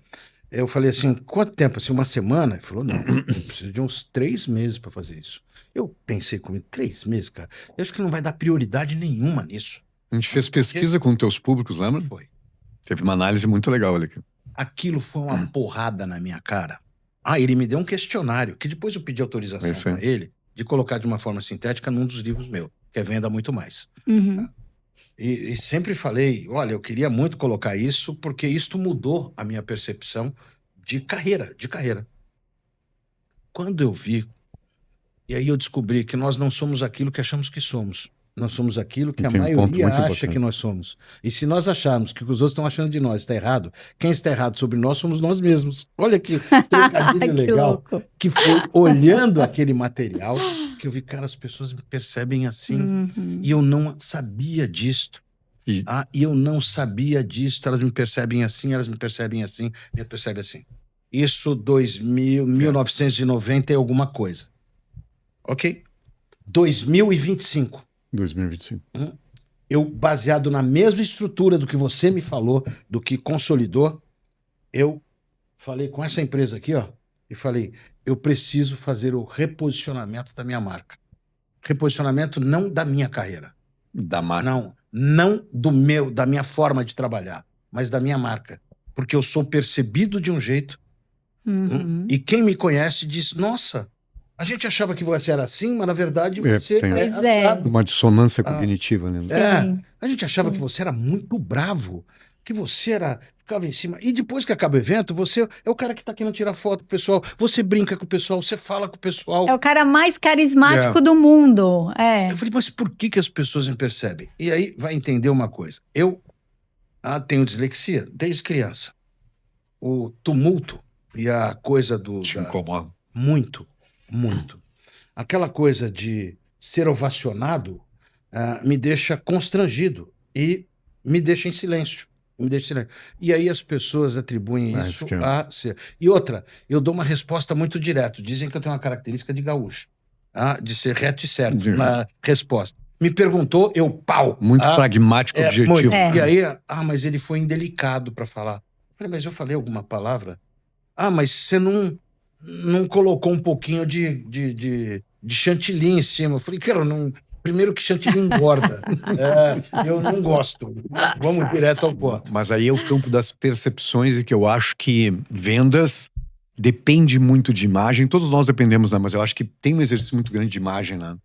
Eu falei assim, quanto tempo? Assim, uma semana? Ele falou, não, eu preciso de uns 3 meses para fazer isso. Eu pensei comigo, 3 meses, cara? Eu acho que não vai dar prioridade nenhuma nisso. A gente fez pesquisa com teus públicos, lembra? Foi. Teve uma análise muito legal ali. Aquilo foi uma porrada na minha cara. Ele me deu um questionário, que depois eu pedi autorização para ele de colocar de uma forma sintética num dos livros meus, que é Venda Muito Mais. Uhum. E sempre falei, olha, eu queria muito colocar isso, porque isto mudou a minha percepção de carreira. Quando eu vi, e aí eu descobri que nós não somos aquilo que achamos que somos. Nós somos aquilo que a maioria acha que nós somos. E se nós acharmos que o que os outros estão achando de nós está errado, quem está errado sobre nós somos nós mesmos. Olha que trocadilho legal. Louco. Que foi olhando aquele material que eu vi, cara, as pessoas me percebem assim. Uhum. E eu não sabia disto. E eu não sabia disto. Elas me percebem assim, elas me percebem assim, me percebem assim. Isso 1990 e alguma coisa. Ok? 2025. 2025. Eu, baseado na mesma estrutura do que você me falou, do que consolidou, eu falei com essa empresa aqui, e falei, eu preciso fazer o reposicionamento da minha marca. Reposicionamento não da minha carreira. Da marca. Não da minha forma de trabalhar, mas da minha marca. Porque eu sou percebido de um jeito, e quem me conhece diz, nossa, a gente achava que você era assim, mas na verdade você assado. Uma dissonância cognitiva, né? A gente achava que você era muito bravo, que você ficava em cima. E depois que acaba o evento, você é o cara que tá querendo tirar foto com o pessoal, você brinca com o pessoal, você fala com o pessoal. É o cara mais carismático do mundo. Eu falei, mas por que as pessoas me percebem? E aí vai entender uma coisa. Eu tenho dislexia desde criança. O tumulto e a coisa Te incomoda. Muito. Aquela coisa de ser ovacionado me deixa constrangido e me deixa em silêncio. E aí as pessoas atribuem isso a ser. E outra, eu dou uma resposta muito direta. Dizem que eu tenho uma característica de gaúcho, de ser reto e certo na resposta. Me perguntou, eu pau. Muito pragmático, objetivo. E aí, mas ele foi indelicado para falar. Eu falei, mas eu falei alguma palavra? Mas você não colocou um pouquinho de chantilly em cima. Eu falei, cara, primeiro que chantilly engorda. Eu não gosto. Vamos direto ao ponto. Mas aí é o campo das percepções e que eu acho que vendas depende muito de imagem. Todos nós dependemos, né? Mas eu acho que tem um exercício muito grande de imagem, né?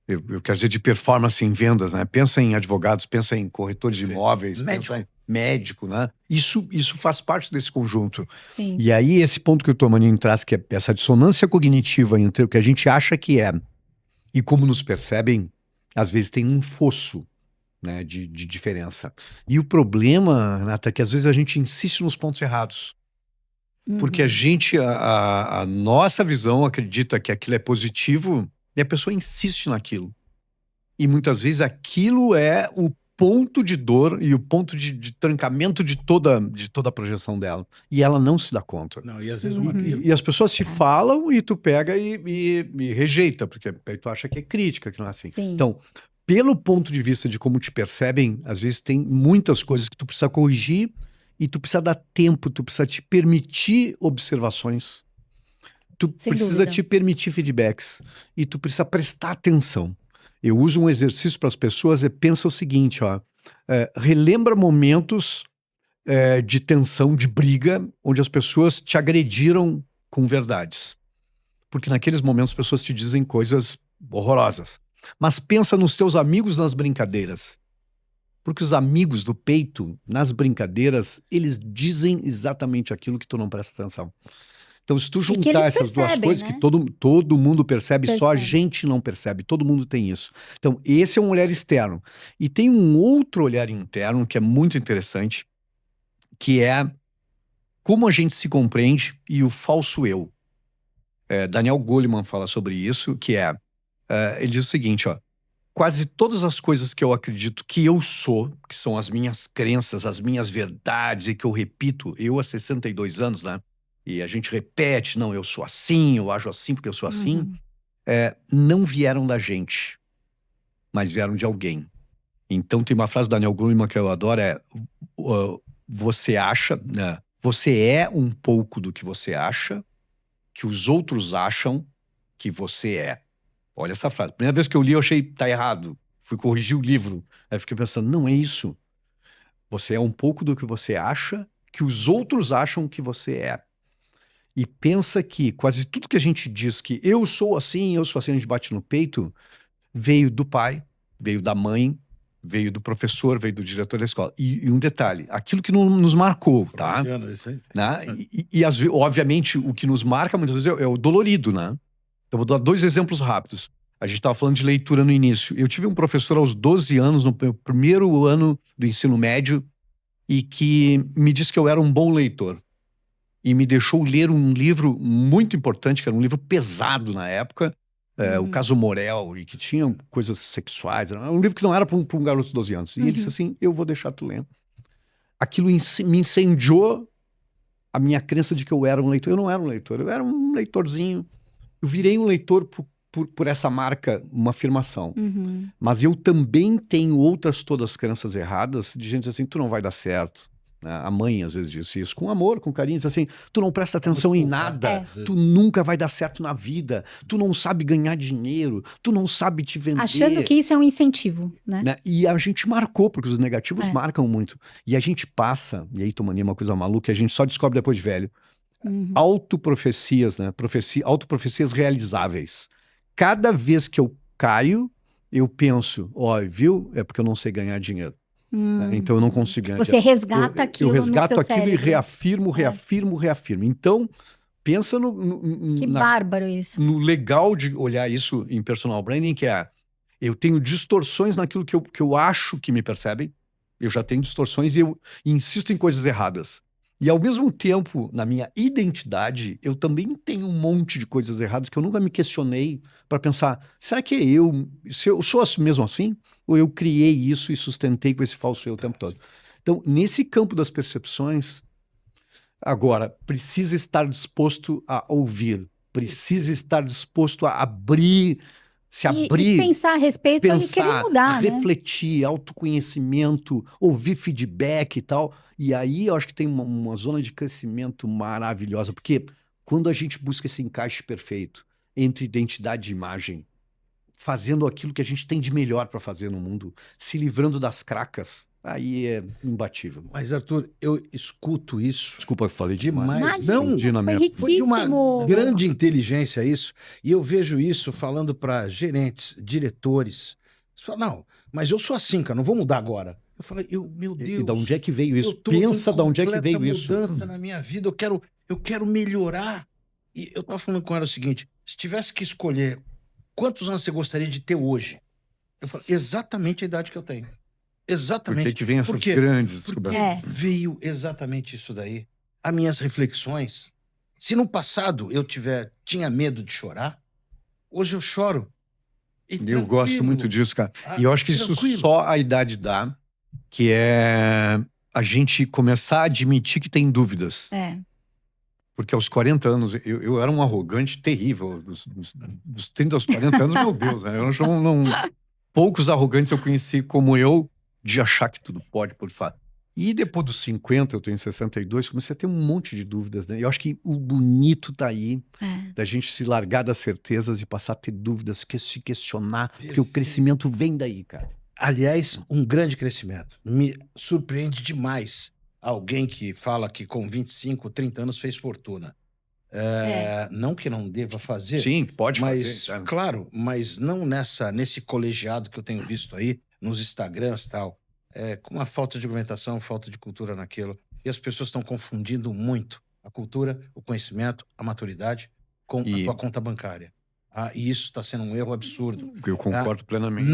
eu quero dizer de performance em vendas, né? Pensa em advogados, pensa em corretores de imóveis, pensa em médico, né? Isso faz parte desse conjunto. Sim. E aí, esse ponto que o Tomanin traz, que é essa dissonância cognitiva entre o que a gente acha que é e como nos percebem, às vezes tem um fosso, né, de diferença. E o problema, Renata, é que às vezes a gente insiste nos pontos errados. Porque a nossa visão acredita que aquilo é positivo e a pessoa insiste naquilo. E muitas vezes aquilo é o ponto de dor e o ponto de trancamento de toda a projeção dela. E ela não se dá conta. Não, e às vezes uma vírgula. E as pessoas te falam e tu pega e rejeita, porque tu acha que é crítica, que não é assim. Sim. Então, pelo ponto de vista de como te percebem, às vezes tem muitas coisas que tu precisa corrigir e tu precisa dar tempo, tu precisa te permitir observações, tu Sem precisa dúvida. te permitir feedbacks e tu precisa prestar atenção. Eu uso um exercício para as pessoas e pensa o seguinte, ó, relembra momentos de tensão, de briga, onde as pessoas te agrediram com verdades. Porque naqueles momentos as pessoas te dizem coisas horrorosas. Mas pensa nos teus amigos nas brincadeiras. Porque os amigos do peito, nas brincadeiras, eles dizem exatamente aquilo que tu não presta atenção. Então, se tu que juntar eles essas duas percebem, coisas, né? que todo mundo percebe, só a Percebe. gente não percebe. Todo mundo tem isso. Então, esse é um olhar externo. E tem um outro olhar interno que é muito interessante, que é como a gente se compreende e o falso eu. Daniel Goleman fala sobre isso, que ele diz o seguinte, ó, quase todas as coisas que eu acredito que eu sou, que são as minhas crenças, as minhas verdades, e que eu repito, eu há 62 anos, né? E a gente repete, não, eu sou assim, eu ajo assim porque eu sou assim, não vieram da gente, mas vieram de alguém. Então tem uma frase do Daniel Goleman que eu adoro, você acha, né? Você é um pouco do que você acha, que os outros acham que você é. Olha essa frase. Primeira vez que eu li, eu achei tá errado. Fui corrigir o livro. Aí fiquei pensando, não é isso. Você é um pouco do que você acha, que os outros acham que você é. E pensa que quase tudo que a gente diz que eu sou assim, a gente bate no peito, veio do pai, veio da mãe, veio do professor, veio do diretor da escola. E um detalhe, aquilo que nos marcou, tá? Isso aí. Né? Obviamente, o que nos marca muitas vezes é o dolorido, né? Eu vou dar 2 exemplos rápidos. A gente estava falando de leitura no início. Eu tive um professor aos 12 anos, no meu primeiro ano do ensino médio, e que me disse que eu era um bom leitor. E me deixou ler um livro muito importante, que era um livro pesado na época, o Caso Morel, e que tinha coisas sexuais. Era um livro que não era para um garoto de 12 anos. E ele disse assim, eu vou deixar tu ler. Aquilo me incendiou a minha crença de que eu era um leitor. Eu não era um leitor, eu era um leitorzinho. Eu virei um leitor por essa marca, uma afirmação. Mas eu também tenho outras todas crenças erradas de gente assim, tu não vai dar certo. A mãe às vezes disse isso, com amor, com carinho, diz assim, tu não presta atenção em nada, tu nunca vai dar certo na vida, tu não sabe ganhar dinheiro, tu não sabe te vender. Achando que isso é um incentivo, né? E a gente marcou, porque os negativos marcam muito. E a gente passa, e aí Tomani é uma coisa maluca, a gente só descobre depois de velho, autoprofecias, né? Autoprofecias realizáveis. Cada vez que eu caio, eu penso, viu? É porque eu não sei ganhar dinheiro. Então eu não consigo ganhar Você dinheiro. resgata aquilo Eu resgato no seu aquilo cérebro. e reafirmo. Então, pensa Que bárbaro isso. no legal de olhar isso em personal branding, que eu tenho distorções naquilo que eu acho que me percebem. Eu já tenho distorções e eu insisto em coisas erradas. E ao mesmo tempo, na minha identidade, eu também tenho um monte de coisas erradas que eu nunca me questionei para pensar, será que se eu sou mesmo assim? Ou eu criei isso e sustentei com esse falso eu o tempo todo? Então, nesse campo das percepções, agora, precisa estar disposto a ouvir, precisa estar disposto a abrir, E pensar a respeito e querer mudar, né? refletir, autoconhecimento, ouvir feedback e tal. E aí eu acho que tem uma zona de crescimento maravilhosa, porque quando a gente busca esse encaixe perfeito entre identidade e imagem, fazendo aquilo que a gente tem de melhor para fazer no mundo, se livrando das cracas, aí é imbatível. Mas, Arthur, eu escuto isso Desculpa, eu falei demais. demais. Imagina, Não, Entendi na minha- foi de uma riquíssimo. grande inteligência isso. E eu vejo isso falando para gerentes, diretores. Você fala, não, mas eu sou assim, cara, não vou mudar agora. Eu falei, meu Deus. E da onde é que veio isso? Eu tô Pensa em de onde é que completa veio isso. mudança na minha vida, eu quero melhorar. E eu tava falando com ela o seguinte, se tivesse que escolher quantos anos você gostaria de ter hoje? Eu falei, exatamente a idade que eu tenho. Exatamente. Por que vem essas Por quê? grandes Porque descobertas? veio exatamente isso daí. As minhas reflexões. Se no passado eu tinha medo de chorar, hoje eu choro. E Eu gosto tranquilo. muito disso, cara. Ah, E eu acho que isso tranquilo. só a idade dá, que é a gente começar a admitir que tem dúvidas. É. Porque aos 40 anos, eu era um arrogante terrível. Dos 30 aos 40 anos, meu Deus, né? Eu poucos arrogantes eu conheci como eu, de achar que tudo pode, por fato. E depois dos 50, eu tenho 62, comecei a ter um monte de dúvidas, né? Eu acho que o bonito tá aí, da gente se largar das certezas e passar a ter dúvidas, se questionar, porque o Perfeito. crescimento vem daí, cara. Aliás, um grande crescimento. Me surpreende demais alguém que fala que com 25, 30 anos fez fortuna. Não que não deva fazer, Sim, pode mas, fazer. Sabe? claro, mas não nesse colegiado que eu tenho visto aí, nos Instagrams e tal, com uma falta de argumentação, falta de cultura naquilo. E as pessoas estão confundindo muito a cultura, o conhecimento, a maturidade com a tua conta bancária. E isso está sendo um erro absurdo. Eu concordo plenamente.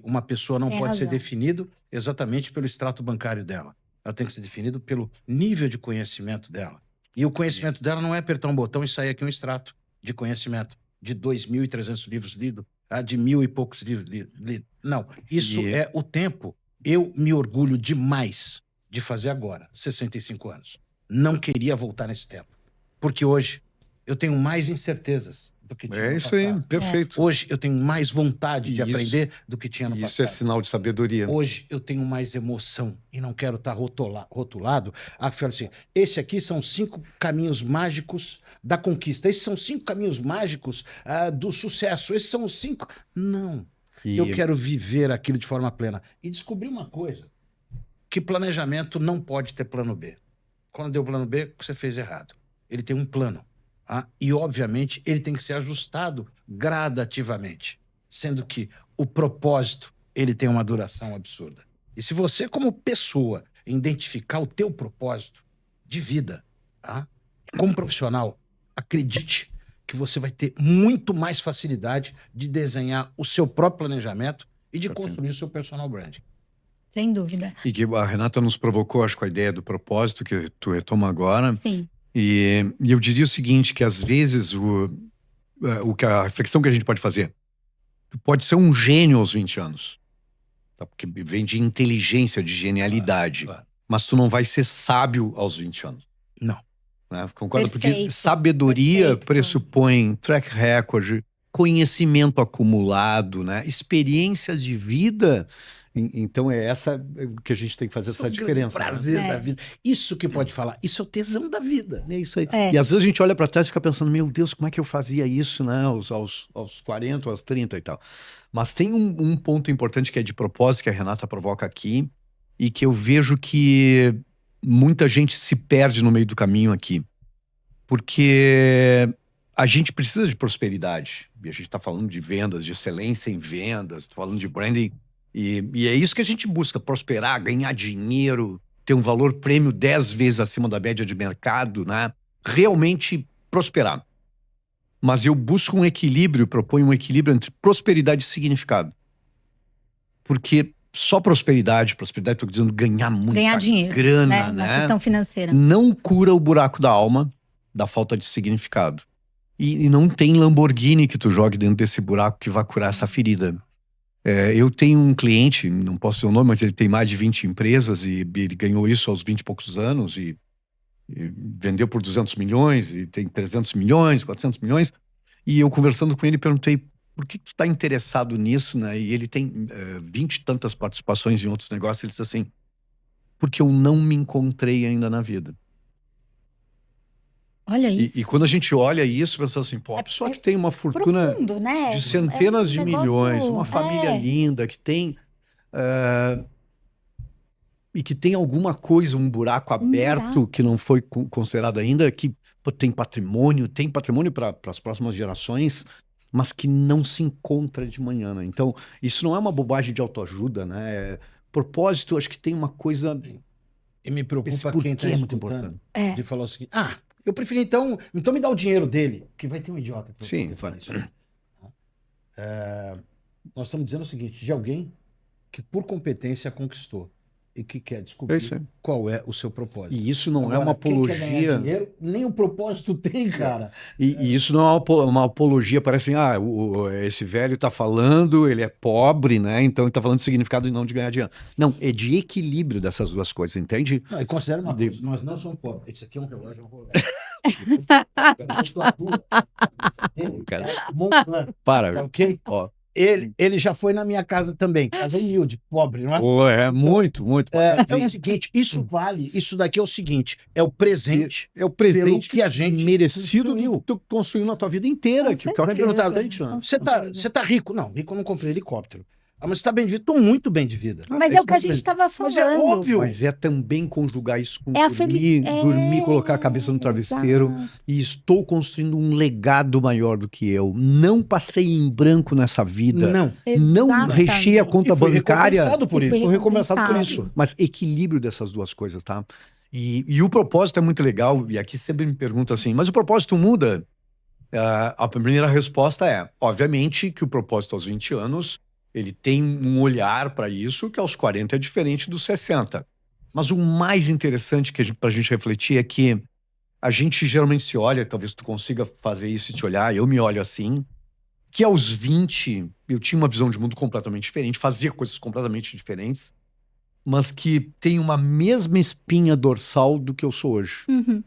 Uma pessoa não Tem pode ser razão. definido exatamente pelo extrato bancário dela. Ela tem que ser definido pelo nível de conhecimento dela. E o conhecimento dela não é apertar um botão e sair aqui um extrato de conhecimento de 2.300 livros lidos, de 1.000 e poucos livros lidos. Não, isso é o tempo. Eu me orgulho demais de fazer agora, 65 anos. Não queria voltar nesse tempo. Porque hoje eu tenho mais incertezas do que tinha no isso aí, passado. perfeito. Hoje eu tenho mais vontade de Isso. aprender do que tinha no Isso é passado. sinal de sabedoria. Hoje eu tenho mais emoção e não quero estar rotulado. Falo assim, esse aqui são 5 caminhos mágicos da conquista. Esses são 5 caminhos mágicos do sucesso. Esses são os 5... Não. Eu quero viver aquilo de forma plena. E descobri uma coisa, que planejamento não pode ter plano B. Quando deu plano B, você fez errado. Ele tem um plano. E, obviamente, ele tem que ser ajustado gradativamente. Sendo que o propósito, ele tem uma duração absurda. E se você, como pessoa, identificar o teu propósito de vida, como profissional, acredite que você vai ter muito mais facilidade de desenhar o seu próprio planejamento e de construir o seu personal branding. Sem dúvida. E que a Renata nos provocou, acho, com a ideia do propósito, que tu retoma agora. Sim. E eu diria o seguinte, que às vezes a reflexão que a gente pode fazer, tu pode ser um gênio aos 20 anos, tá? Porque vem de inteligência, de genialidade, Claro. mas tu não vai ser sábio aos 20 anos. Não. Né? Concorda? Porque Perfeito, sabedoria perfeito. pressupõe track record, conhecimento acumulado, né? Experiências de vida. Então é essa que a gente tem que fazer essa diferença. O prazer né? da vida. Isso que pode falar. Isso é o tesão da vida. É isso aí. É. E às vezes a gente olha para trás e fica pensando, meu Deus, como é que eu fazia isso, né? Aos 40, aos 30 e tal. Mas tem um ponto importante que é de propósito, que a Renata provoca aqui, e que eu vejo que muita gente se perde no meio do caminho aqui. Porque a gente precisa de prosperidade. E a gente está falando de vendas, de excelência em vendas, tô falando de branding. E é isso que a gente busca, prosperar, ganhar dinheiro, ter um valor prêmio 10 vezes acima da média de mercado, né? Realmente prosperar. Mas eu busco um equilíbrio, proponho um equilíbrio entre prosperidade e significado. Porque só prosperidade, estou dizendo ganhar muita Ganhar dinheiro, grana, Na né? questão financeira. Não cura o buraco da alma da falta de significado. E não tem Lamborghini que tu jogue dentro desse buraco que vai curar essa ferida. Eu tenho um cliente, não posso dizer o nome, mas ele tem mais de 20 empresas e ele ganhou isso aos 20 e poucos anos e vendeu por 200 milhões e tem 300 milhões, 400 milhões. E eu conversando com ele, perguntei, por que tu está interessado nisso, né? E ele tem 20 e tantas participações em outros negócios. Ele disse assim, porque eu não me encontrei ainda na vida. Olha isso. E quando a gente olha isso, pensa assim, pô, a pessoa que tem uma fortuna profundo, né? de centenas um de negócio- milhões, uma família linda, que tem e que tem alguma coisa, um buraco aberto que não foi considerado ainda, que tem patrimônio para as próximas gerações, mas que não se encontra de manhã, né? Então, isso não é uma bobagem de autoajuda, né? Propósito, acho que tem uma coisa... E me preocupa quem está é muito escutando importante. de falar o seguinte, eu preferi então me dá o dinheiro dele, que vai ter um idiota. Que vai Sim, poder falar isso. Nós estamos dizendo o seguinte, de alguém que por competência conquistou e que quer descobrir qual é o seu propósito. E isso não Agora, é uma apologia. Quem quer ganhar dinheiro, nem o propósito tem, cara. E isso não é uma apologia, parece assim, esse velho está falando, ele é pobre, né? Então ele está falando de significado e não de ganhar dinheiro. Não, é de equilíbrio dessas duas coisas, entende? Não, e considera uma coisa, nós não somos pobres. Esse aqui é um relógio, é um Rolex. Para. Ok? Ó. Ele já foi na minha casa também, casa humilde, pobre, não é? Muito. É o seguinte, isso daqui é o seguinte, é o presente. É o presente pelo que a gente merecido construiu. que tu construiu na tua vida inteira. Com Que eu certeza. perguntar, Você tá rico? Não, rico eu não comprei helicóptero. Mas você tá bem de vida? Tô muito bem de vida. Mas é o que a gente estava falando. Mas é óbvio. Mas é também conjugar isso com É a dormir, colocar a cabeça no travesseiro. Exato. E estou construindo um legado maior do que eu. Não passei em branco nessa vida. Não. Não Exatamente. rechei a conta E fui bancária. recompensado por isso. Fui recompensado por recompensado. isso. Mas equilíbrio dessas duas coisas, tá? E o propósito é muito legal. E aqui sempre me perguntam assim, mas o propósito muda? A primeira resposta é, obviamente, que o propósito aos 20 anos... Ele tem um olhar para isso que aos 40 é diferente dos 60. Mas o mais interessante para a gente refletir é que a gente geralmente se olha, talvez tu consiga fazer isso e te olhar, eu me olho assim, que aos 20 eu tinha uma visão de mundo completamente diferente, fazia coisas completamente diferentes, mas que tem uma mesma espinha dorsal do que eu sou hoje. Uhum.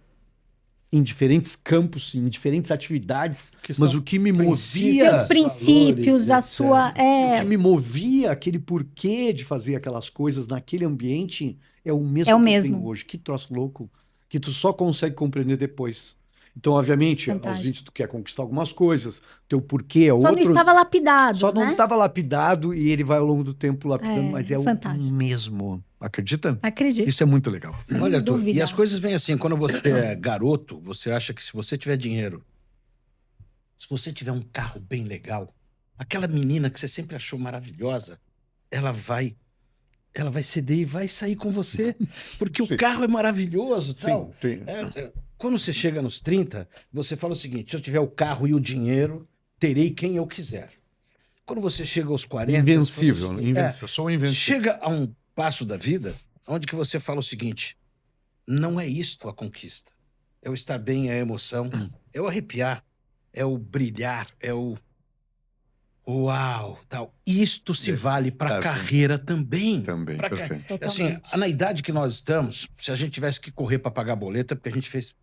Em diferentes campos, em diferentes atividades, mas o que me movia... Seus princípios, a sua... O que me movia, aquele porquê de fazer aquelas coisas naquele ambiente, é o mesmo É o que eu mesmo. tenho hoje. Que troço louco, que tu só consegue compreender depois. Então, obviamente, aos Fantástico. 20 tu quer conquistar algumas coisas, teu porquê é Só outro... não estava lapidado, Só não né? estava lapidado e ele vai ao longo do tempo lapidando, mas é fantástico. o mesmo. Acredita? Acredito. Isso é muito legal. Sem Olha, Arthur, dúvida. e as coisas vêm assim, quando você é garoto, você acha que se você tiver dinheiro, se você tiver um carro bem legal, aquela menina que você sempre achou maravilhosa, ela vai ceder e vai sair com você, porque o carro é maravilhoso, tal. Sim. Quando você chega nos 30, você fala o seguinte, se eu tiver o carro e o dinheiro, terei quem eu quiser. Quando você chega aos 40... Invencível. você fala o seguinte, Eu sou invencível. chega a um passo da vida onde que você fala o seguinte, não é isto a conquista. É o estar bem, é a emoção, é o arrepiar, é o brilhar, é o uau, tal. Isto se vale para a carreira também. Também, perfeito. Assim, na idade que nós estamos, se a gente tivesse que correr para pagar boleto, é porque a gente fez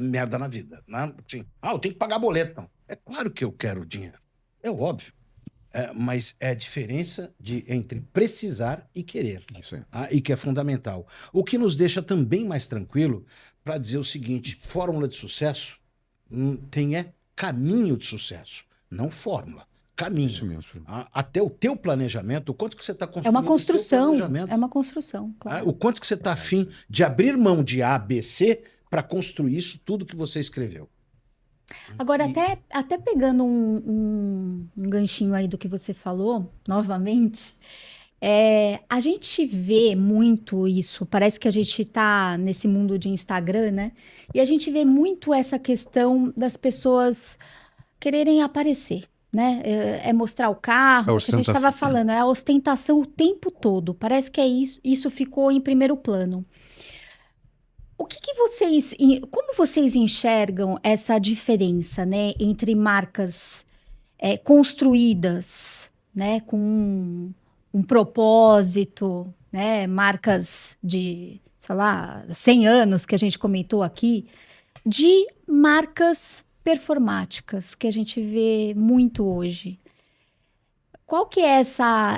merda na vida. Né? Assim, eu tenho que pagar boleto. Não. É claro que eu quero dinheiro. É óbvio. Mas é a diferença entre precisar e querer. Isso aí. E que é fundamental. O que nos deixa também mais tranquilo para dizer o seguinte, fórmula de sucesso tem caminho de sucesso, não fórmula. Caminho. Isso mesmo. Até o teu planejamento, o quanto que você está construindo. É uma construção. É uma construção, claro. O quanto que você está afim de abrir mão de A, B, C para construir isso tudo que você escreveu. Agora, até pegando um ganchinho aí do que você falou, novamente, a gente vê muito isso, parece que a gente está nesse mundo de Instagram, né? E a gente vê muito essa questão das pessoas quererem aparecer, né? É mostrar o carro, que a gente estava falando, é a ostentação o tempo todo, parece que é isso ficou em primeiro plano. O que como vocês enxergam essa diferença, né, entre marcas construídas, né, com um propósito, né, marcas de, sei lá, 100 anos que a gente comentou aqui, de marcas performáticas que a gente vê muito hoje? Qual que é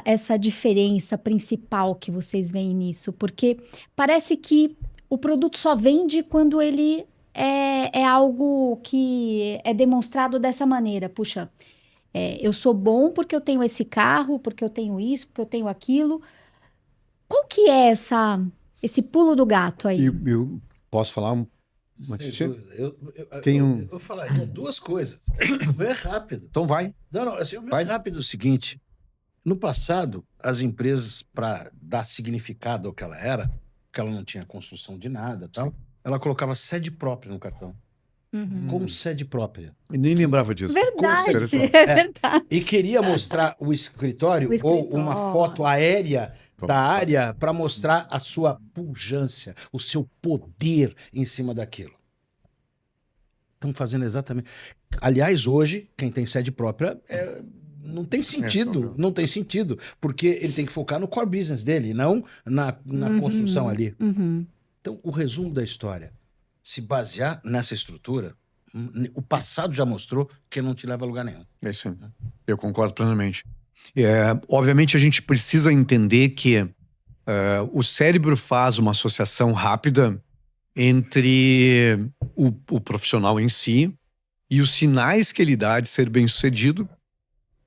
essa diferença principal que vocês veem nisso? Porque parece que o produto só vende quando ele é algo que é demonstrado dessa maneira. Puxa, eu sou bom porque eu tenho esse carro, porque eu tenho isso, porque eu tenho aquilo. Qual que é esse pulo do gato aí. Eu posso falar uma Sem notícia? dúvida. Eu falaria duas coisas. O meu é rápido. Então vai. Não, assim, o meu Vai. é rápido o seguinte. No passado, as empresas, para dar significado ao que ela era, que ela não tinha construção de nada, tal, ela colocava sede própria no cartão. Uhum. Como sede própria. Eu nem lembrava disso. Verdade, Interessante. é verdade. E queria mostrar o escritório, O escritório. ou uma foto aérea da área para mostrar a sua pujança, o seu poder em cima daquilo. Estão fazendo exatamente. Aliás, hoje, quem tem sede própria não tem sentido. Não tem sentido. Porque ele tem que focar no core business dele, não na construção ali. Uhum. Então, o resumo da história: se basear nessa estrutura, o passado já mostrou que não te leva a lugar nenhum. É isso aí. Eu concordo plenamente. Obviamente, a gente precisa entender que o cérebro faz uma associação rápida entre o profissional em si e os sinais que ele dá de ser bem-sucedido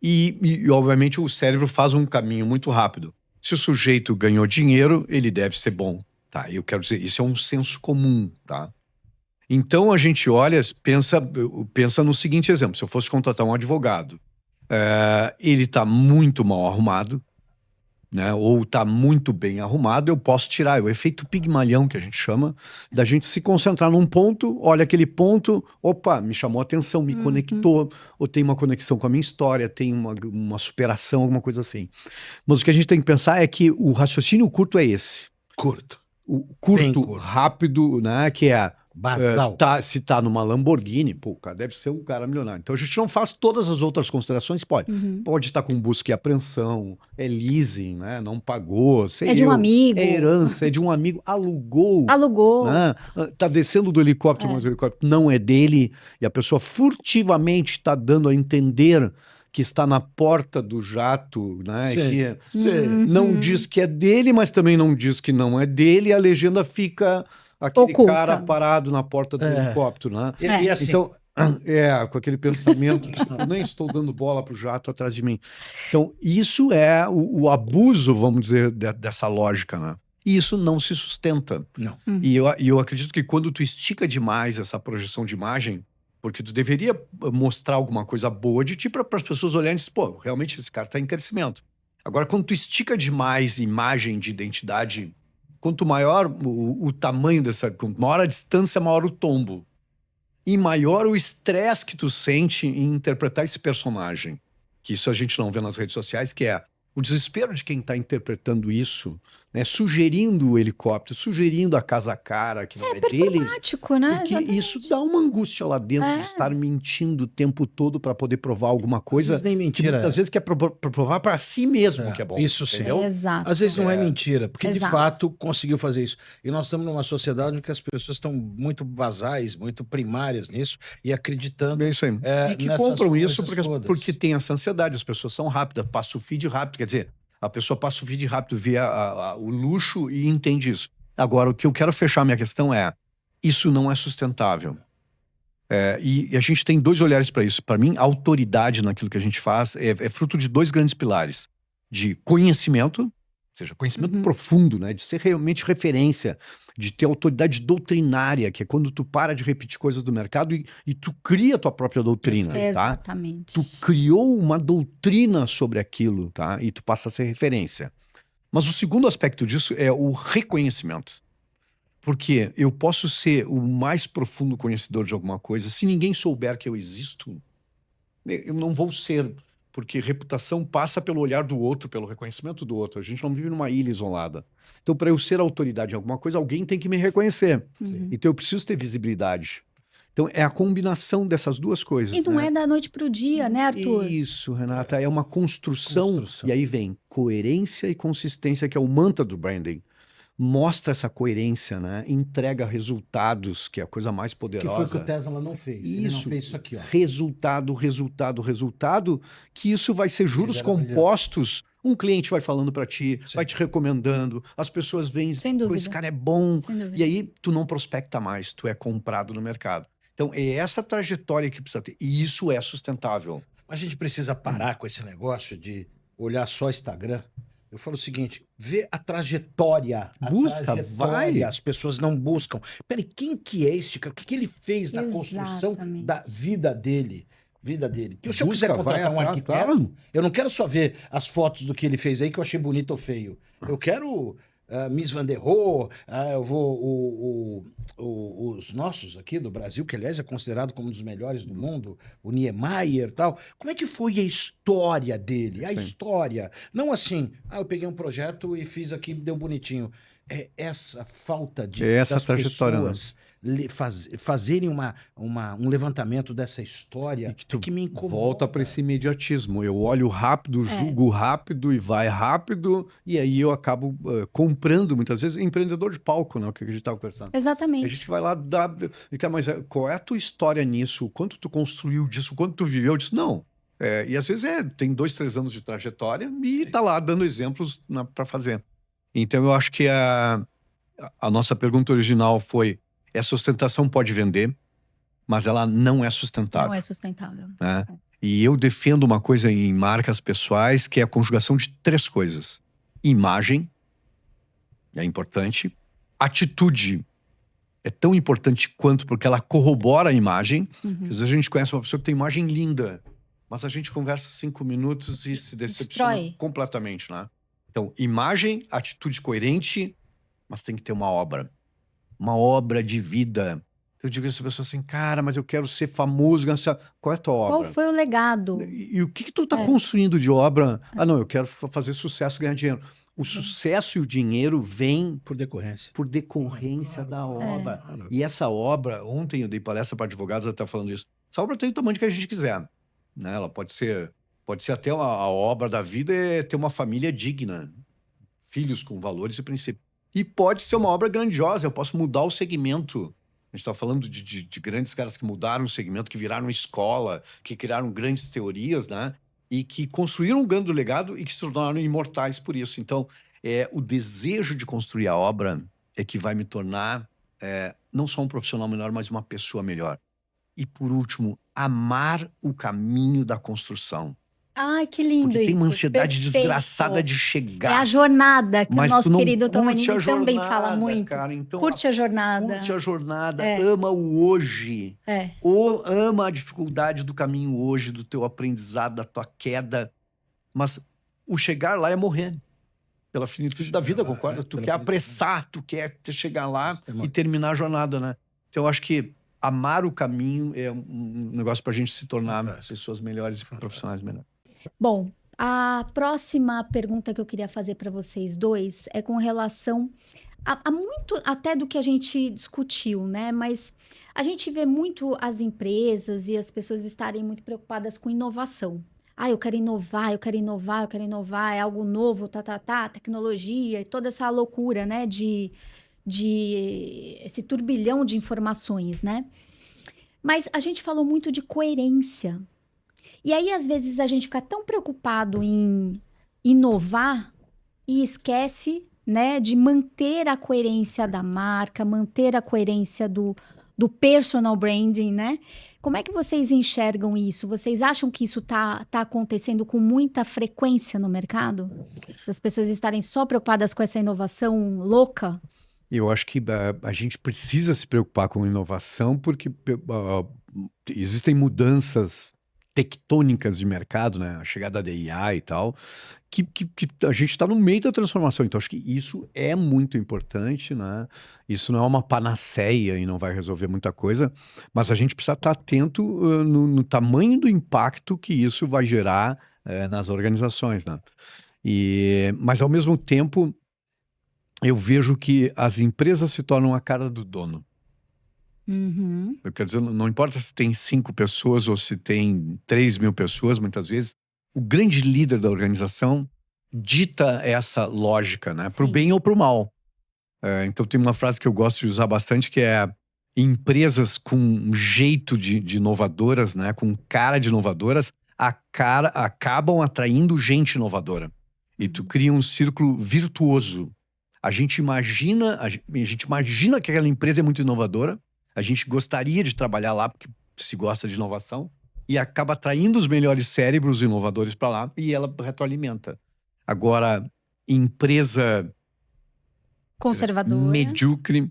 e, obviamente, o cérebro faz um caminho muito rápido. Se o sujeito ganhou dinheiro, ele deve ser bom, tá? Eu quero dizer, isso é um senso comum, tá? Então, a gente olha, pensa no seguinte exemplo. Se eu fosse contratar um advogado, ele está muito mal arrumado, né? Ou está muito bem arrumado, eu posso tirar. É o efeito Pigmalião, que a gente chama, da gente se concentrar num ponto, olha aquele ponto, opa, me chamou a atenção, me conectou, ou tem uma conexão com a minha história, tem uma superação, alguma coisa assim. Mas o que a gente tem que pensar é que o raciocínio curto é esse. Curto. O Bem curto, curto. rápido, né? Que é... Basal. se tá numa Lamborghini, pô, o cara deve ser um cara milionário. Então a gente não faz todas as outras considerações, pode. Pode estar com busca e apreensão, é leasing, né? Não pagou, sei de um amigo. É herança, é de um amigo, alugou. Né? Tá descendo do helicóptero, mas o helicóptero não é dele, e a pessoa furtivamente está dando a entender que está na porta do jato, né? Não diz que é dele, mas também não diz que não é dele, e a legenda fica... Aquele oculta. cara parado na porta do helicóptero, né? E assim, Então, com aquele pensamento, tipo, nem estou dando bola pro jato atrás de mim. Então, isso é o abuso, vamos dizer, dessa lógica, né? E isso não se sustenta. não. E eu acredito que quando tu estica demais essa projeção de imagem, porque tu deveria mostrar alguma coisa boa de ti para as pessoas olharem e dizer, pô, realmente esse cara está em crescimento. Agora, quando tu estica demais imagem de identidade... Quanto maior o tamanho quanto maior a distância, maior o tombo. E maior o estresse que tu sente em interpretar esse personagem. Que isso a gente não vê nas redes sociais, que é o desespero de quem está interpretando isso, né? Sugerindo o helicóptero, sugerindo a casa cara, que não é dele. Performático, né? Porque Exatamente. isso dá uma angústia lá dentro de estar mentindo o tempo todo para poder provar alguma coisa. Às vezes nem mentira. Que muitas vezes quer provar para si mesmo que é bom. Isso sim. Entendeu? Exato. Às vezes não é mentira, porque de Exato. fato conseguiu fazer isso. E nós estamos numa sociedade em que as pessoas estão muito basais, muito primárias nisso e acreditando. É isso aí. E que nessas compram isso coisas todas. porque tem essa ansiedade, as pessoas são rápidas, passa o feed rápido, quer dizer, a pessoa passa o feed rápido, vê o luxo e entende isso. Agora, o que eu quero fechar minha questão é, isso não é sustentável. E a gente tem dois olhares para isso. Para mim, a autoridade naquilo que a gente faz é fruto de dois grandes pilares. De conhecimento, ou seja, conhecimento profundo, né? De ser realmente referência, de ter autoridade doutrinária, que é quando tu para de repetir coisas do mercado e tu cria a tua própria doutrina, tá? Exatamente. Tu criou uma doutrina sobre aquilo, tá? E tu passa a ser referência. Mas o segundo aspecto disso é o reconhecimento. Porque eu posso ser o mais profundo conhecedor de alguma coisa, se ninguém souber que eu existo, eu não vou ser... Porque reputação passa pelo olhar do outro, pelo reconhecimento do outro. A gente não vive numa ilha isolada. Então, para eu ser autoridade em alguma coisa, alguém tem que me reconhecer. Então, eu preciso ter visibilidade. Então, é a combinação dessas duas coisas. E não é da noite para o dia, né, Arthur? Isso, Renata. É uma construção. E aí vem coerência e consistência, que é o mantra do branding. Mostra essa coerência, né? Entrega resultados, que é a coisa mais poderosa. Que foi o que o Tesla não fez. Isso. Ele não fez isso aqui, ó. Resultado, que isso vai ser juros compostos. Um cliente vai falando para ti, vai te recomendando, as pessoas veem, pô, esse cara é bom. E aí tu não prospecta mais, tu é comprado no mercado. Então é essa trajetória que precisa ter. E isso é sustentável. A gente precisa parar com esse negócio de olhar só Instagram. Eu falo o seguinte, vê a trajetória. Busca, vai. As pessoas não buscam. Peraí, quem que é este cara? O que que ele fez na construção Exatamente. da vida dele? Que se eu Busca, quiser contratar vai um atrás, arquiteto, claro. eu não quero só ver as fotos do que ele fez aí que eu achei bonito ou feio. Eu quero Miss Van der Rohe, eu vou os nossos aqui do Brasil, que aliás é considerado como um dos melhores do mundo, o Niemeyer e tal. Como é que foi a história dele? A Sim. história. Não assim, eu peguei um projeto e fiz aqui, deu bonitinho. É essa falta de É essa das trajetória, pessoas fazerem um levantamento dessa história E que tu que me incomoda. volta para esse imediatismo. Eu olho rápido, julgo rápido e vai rápido, e aí eu acabo comprando muitas vezes. Empreendedor de palco, né? O que a gente estava conversando. Exatamente. A gente vai lá dar. Mas qual é a tua história nisso? Quanto tu construiu disso? Quanto tu viveu disso? Não. E às vezes tem 2, 3 anos de trajetória e tá lá dando exemplos para fazer. Então eu acho que a nossa pergunta original foi: essa sustentação pode vender, mas ela não é sustentável. Não é sustentável. Né? E eu defendo uma coisa em marcas pessoais, que é a conjugação de 3 coisas. Imagem, é importante. Atitude é tão importante quanto, porque ela corrobora a imagem. Uhum. Às vezes a gente conhece uma pessoa que tem imagem linda, mas a gente conversa 5 minutos e se decepciona Destrói. completamente, né? Então, imagem, atitude coerente, mas tem que ter uma obra de vida. Eu digo a essa pessoa assim, cara, mas eu quero ser famoso. Qual é a tua obra? Qual foi o legado? E o que tu tá construindo de obra? Não, eu quero fazer sucesso e ganhar dinheiro. O sucesso e o dinheiro vêm Por decorrência. da obra. E essa obra, ontem eu dei palestra para advogados até falando isso. Essa obra tem o tamanho que a gente quiser, né? Ela pode ser até a obra da vida é ter uma família digna, filhos com valores e princípios. E pode ser uma obra grandiosa, eu posso mudar o segmento. A gente está falando de grandes caras que mudaram o segmento, que viraram escola, que criaram grandes teorias, né? E que construíram um grande legado e que se tornaram imortais por isso. Então, o desejo de construir a obra é que vai me tornar não só um profissional melhor, mas uma pessoa melhor. E, por último, amar o caminho da construção. Ai, que lindo Porque tem uma isso. ansiedade Perfeito. desgraçada de É chegar. a jornada que Mas o nosso tu não querido Tom curte a Manini também jornada, fala muito. cara. Então, Curte a jornada. Curte a jornada, ama o hoje. Ama a dificuldade do caminho hoje, do teu aprendizado, da tua queda. Mas o chegar lá é morrer. Pela finitude da vida, concorda? Tu quer apressar, tu quer chegar lá e terminar a jornada, né? Então, eu acho que amar o caminho é um negócio pra gente se tornar pessoas melhores e profissionais melhores. Bom, a próxima pergunta que eu queria fazer para vocês dois é com relação a muito até do que a gente discutiu, né? Mas a gente vê muito as empresas e as pessoas estarem muito preocupadas com inovação. Eu quero inovar, eu quero inovar, eu quero inovar, é algo novo, tecnologia e toda essa loucura, né? De esse turbilhão de informações, né? Mas a gente falou muito de coerência. E aí, às vezes, a gente fica tão preocupado em inovar e esquece, né, de manter a coerência da marca, manter a coerência do personal branding, né? Como é que vocês enxergam isso? Vocês acham que isso tá acontecendo com muita frequência no mercado? As pessoas estarem só preocupadas com essa inovação louca? Eu acho que a gente precisa se preocupar com inovação porque existem mudanças tectônicas de mercado, né? A chegada da AI e tal, que a gente está no meio da transformação. Então, acho que isso é muito importante, né? Isso não é uma panaceia e não vai resolver muita coisa, mas a gente precisa estar atento no tamanho do impacto que isso vai gerar nas organizações, né? Mas, ao mesmo tempo, eu vejo que as empresas se tornam a cara do dono. Uhum. Eu quero dizer, não importa se tem 5 pessoas ou se tem 3.000 pessoas, muitas vezes, o grande líder da organização dita essa lógica, né? Para o bem ou para o mal. Então tem uma frase que eu gosto de usar bastante, que é empresas com um jeito de inovadoras, né? Com cara de inovadoras, acabam atraindo gente inovadora. E tu cria um círculo virtuoso. A gente imagina que aquela empresa é muito inovadora, a gente gostaria de trabalhar lá porque se gosta de inovação e acaba atraindo os melhores cérebros inovadores para lá e ela retroalimenta. Agora, empresa Conservadora. medíocre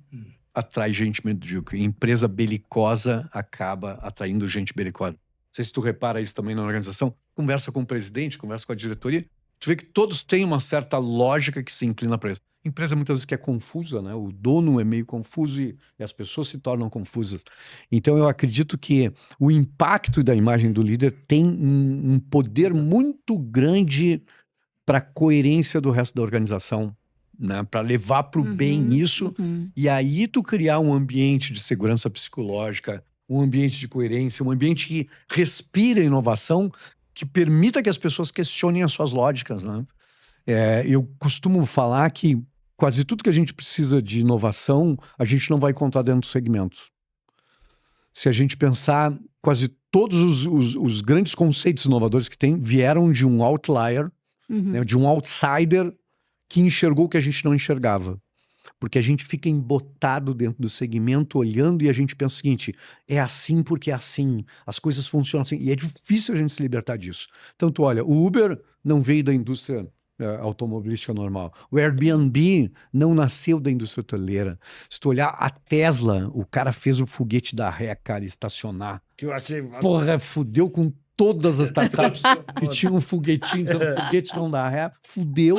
atrai gente medíocre. Empresa belicosa acaba atraindo gente belicosa. Não sei se tu repara isso também na organização. Conversa com o presidente, conversa com a diretoria. Tu vê que todos têm uma certa lógica que se inclina para isso. Empresa muitas vezes que é confusa, né? O dono é meio confuso e as pessoas se tornam confusas. Então eu acredito que o impacto da imagem do líder tem um poder muito grande para a coerência do resto da organização, né? Para levar para o bem isso. E aí tu criar um ambiente de segurança psicológica, um ambiente de coerência, um ambiente que respira inovação, que permita que as pessoas questionem as suas lógicas, né? Eu costumo falar que quase tudo que a gente precisa de inovação, a gente não vai encontrar dentro dos segmentos. Se a gente pensar, quase todos os grandes conceitos inovadores que tem vieram de um outlier, né, de um outsider que enxergou o que a gente não enxergava. Porque a gente fica embotado dentro do segmento, olhando, e a gente pensa o seguinte, é assim porque é assim, as coisas funcionam assim, e é difícil a gente se libertar disso. Então, tu olha, o Uber não veio da indústria automobilística normal. O Airbnb não nasceu da indústria hoteleira. Se tu olhar a Tesla, o cara fez o foguete da ré, cara, estacionar. Que eu achei... Porra, fudeu com todas as startups que tinham um foguetinho, dizendo foguete não dá ré. Fudeu,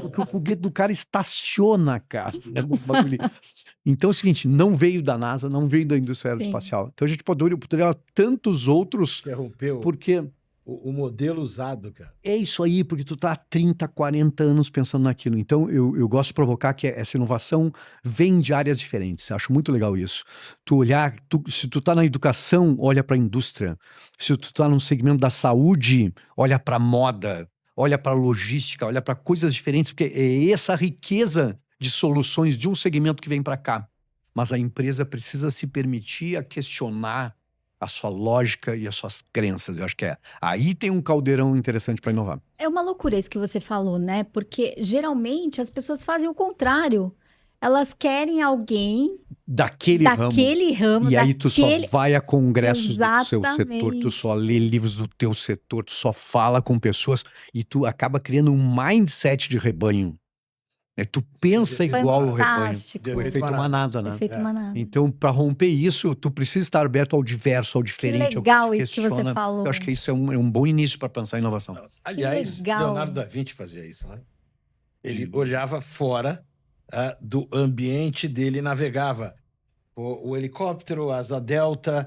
porque o foguete do cara estaciona, cara. Então é o seguinte, não veio da NASA, não veio da indústria aeroespacial. Então a gente poderia olhar tantos outros... Interrompeu. Porque... O modelo usado, cara. É isso aí, porque tu tá há 30, 40 anos pensando naquilo. Então, eu gosto de provocar que essa inovação vem de áreas diferentes. Acho muito legal isso. Tu olhar, se tu tá na educação, olha para a indústria. Se tu tá no segmento da saúde, olha para moda, olha para logística, olha para coisas diferentes, porque é essa riqueza de soluções de um segmento que vem para cá. Mas a empresa precisa se permitir a questionar a sua lógica e as suas crenças. Eu acho que aí tem um caldeirão interessante para inovar. É uma loucura isso que você falou, né? Porque geralmente as pessoas fazem o contrário. Elas querem alguém daquele ramo. E aí tu só vai a congressos Exatamente. do seu setor, tu só lê livros do teu setor, tu só fala com pessoas e tu acaba criando um mindset de rebanho. Tu pensa igual o rebanho. O efeito manada, né? Efeito manada. Então, para romper isso, tu precisa estar aberto ao diverso, ao diferente. Que legal ao que isso que você falou. Eu acho que isso é um bom início para pensar em inovação. Aliás, Leonardo da Vinci fazia isso, né? Ele olhava fora do ambiente dele, navegava. O helicóptero, asa delta...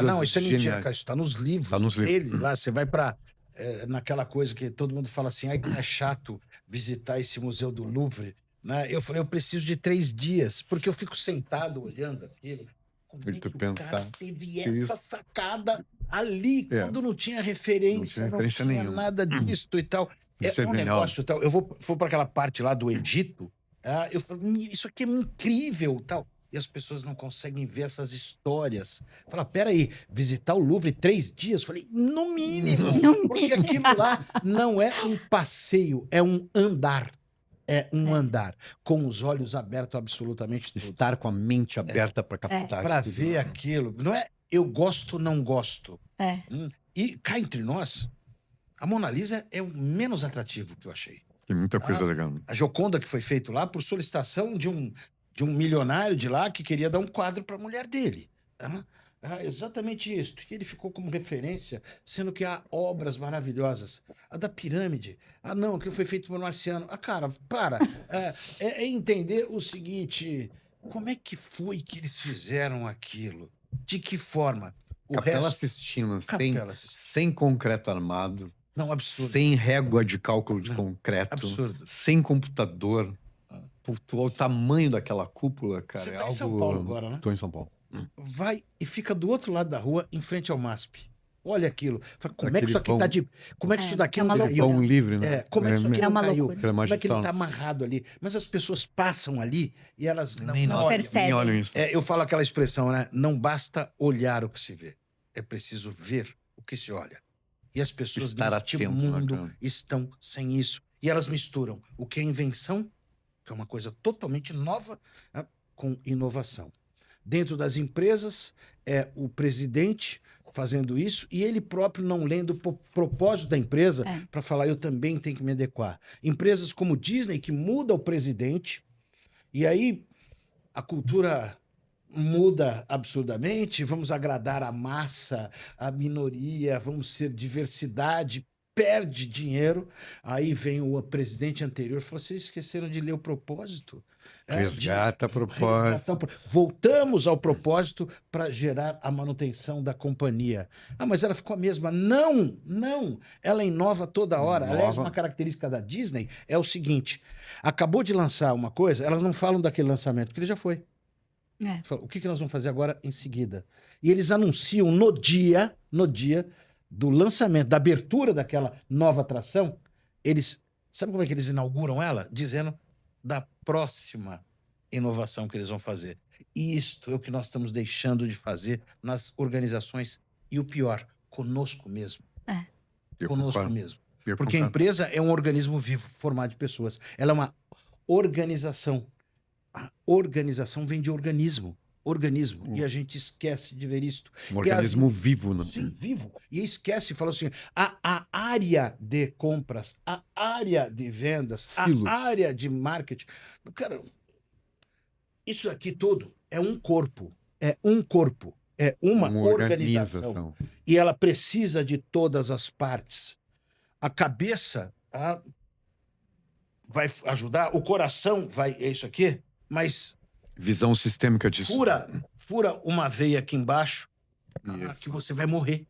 Não, isso é mentira, cara. Isso está nos livros. Tá nos livros. Dele, lá, você vai para... naquela coisa que todo mundo fala assim, ai, como é chato visitar esse museu do Louvre, né? Eu falei, eu preciso de 3 dias, porque eu fico sentado olhando aquilo. Como é que o cara teve essa sacada ali, quando não tinha referência, não tinha nada disto e tal. É um negócio tal. Eu vou para aquela parte lá do Egito, eu falo, isso aqui é incrível, tal. E as pessoas não conseguem ver essas histórias. Fala, peraí, visitar o Louvre 3 dias? Falei, no mínimo. Porque aquilo lá não é um passeio, é um andar. É um andar. Com os olhos abertos absolutamente tudo. Estar com a mente aberta para captar. Para ver aquilo. Não é eu gosto, não gosto. E cá entre nós, a Mona Lisa é o menos atrativo que eu achei. Tem muita coisa legal. A Gioconda que foi feito lá por solicitação de um milionário de lá que queria dar um quadro para a mulher dele. Exatamente isso. E ele ficou como referência, sendo que há obras maravilhosas. A da pirâmide. Não, aquilo foi feito por marciano. Cara, para. É entender o seguinte, como é que foi que eles fizeram aquilo? De que forma? Capela Sistina, sem concreto armado. Não, absurdo. Sem régua de cálculo de concreto. Absurdo. Sem computador. O tamanho daquela cúpula, cara, Você tá em São Paulo agora, né? Tô em São Paulo. Vai e fica do outro lado da rua, em frente ao MASP. Olha aquilo. Como é que isso aqui tá de... Como é que isso daqui não caiu? Pão livre, né? Como é que isso aqui não caiu? Loucura. Como é que ele tá amarrado ali? Mas as pessoas passam ali e elas não percebem. olham isso. Eu falo aquela expressão, né? Não basta olhar o que se vê. É preciso ver o que se olha. E as pessoas neste mundo estão sem isso. E elas misturam o que é invenção, que é uma coisa totalmente nova, com inovação. Dentro das empresas, o presidente fazendo isso e ele próprio não lendo o propósito da empresa para falar, eu também tenho que me adequar. Empresas como Disney, que muda o presidente, e aí a cultura muda absurdamente, vamos agradar a massa, a minoria, vamos ser diversidade, perde dinheiro. Aí vem o presidente anterior e fala: vocês esqueceram de ler o propósito. Resgata propósito. Voltamos ao propósito para gerar a manutenção da companhia. Ah, mas ela ficou a mesma. Não, não. Ela inova toda hora. Aliás, uma característica da Disney é o seguinte: acabou de lançar uma coisa, elas não falam daquele lançamento, porque ele já foi. O que nós vamos fazer agora em seguida? E eles anunciam no dia do lançamento, da abertura daquela nova atração, eles... Sabe como é que eles inauguram ela? Dizendo da próxima inovação que eles vão fazer. E isto é o que nós estamos deixando de fazer nas organizações. E o pior, conosco mesmo. Conosco mesmo. Porque a empresa é um organismo vivo, formado de pessoas. Ela é uma organização. A organização vem de organismo. E a gente esquece de ver isto. Um organismo vivo, né? Sim, vivo. E esquece, fala assim, a área de compras, a área de vendas, Silos. A área de marketing. Cara, isso aqui tudo é um corpo. É um corpo. É uma organização. E ela precisa de todas as partes. A cabeça vai ajudar, o coração vai... É isso aqui, mas... Visão sistêmica disso. Fura uma veia aqui embaixo que você vai morrer.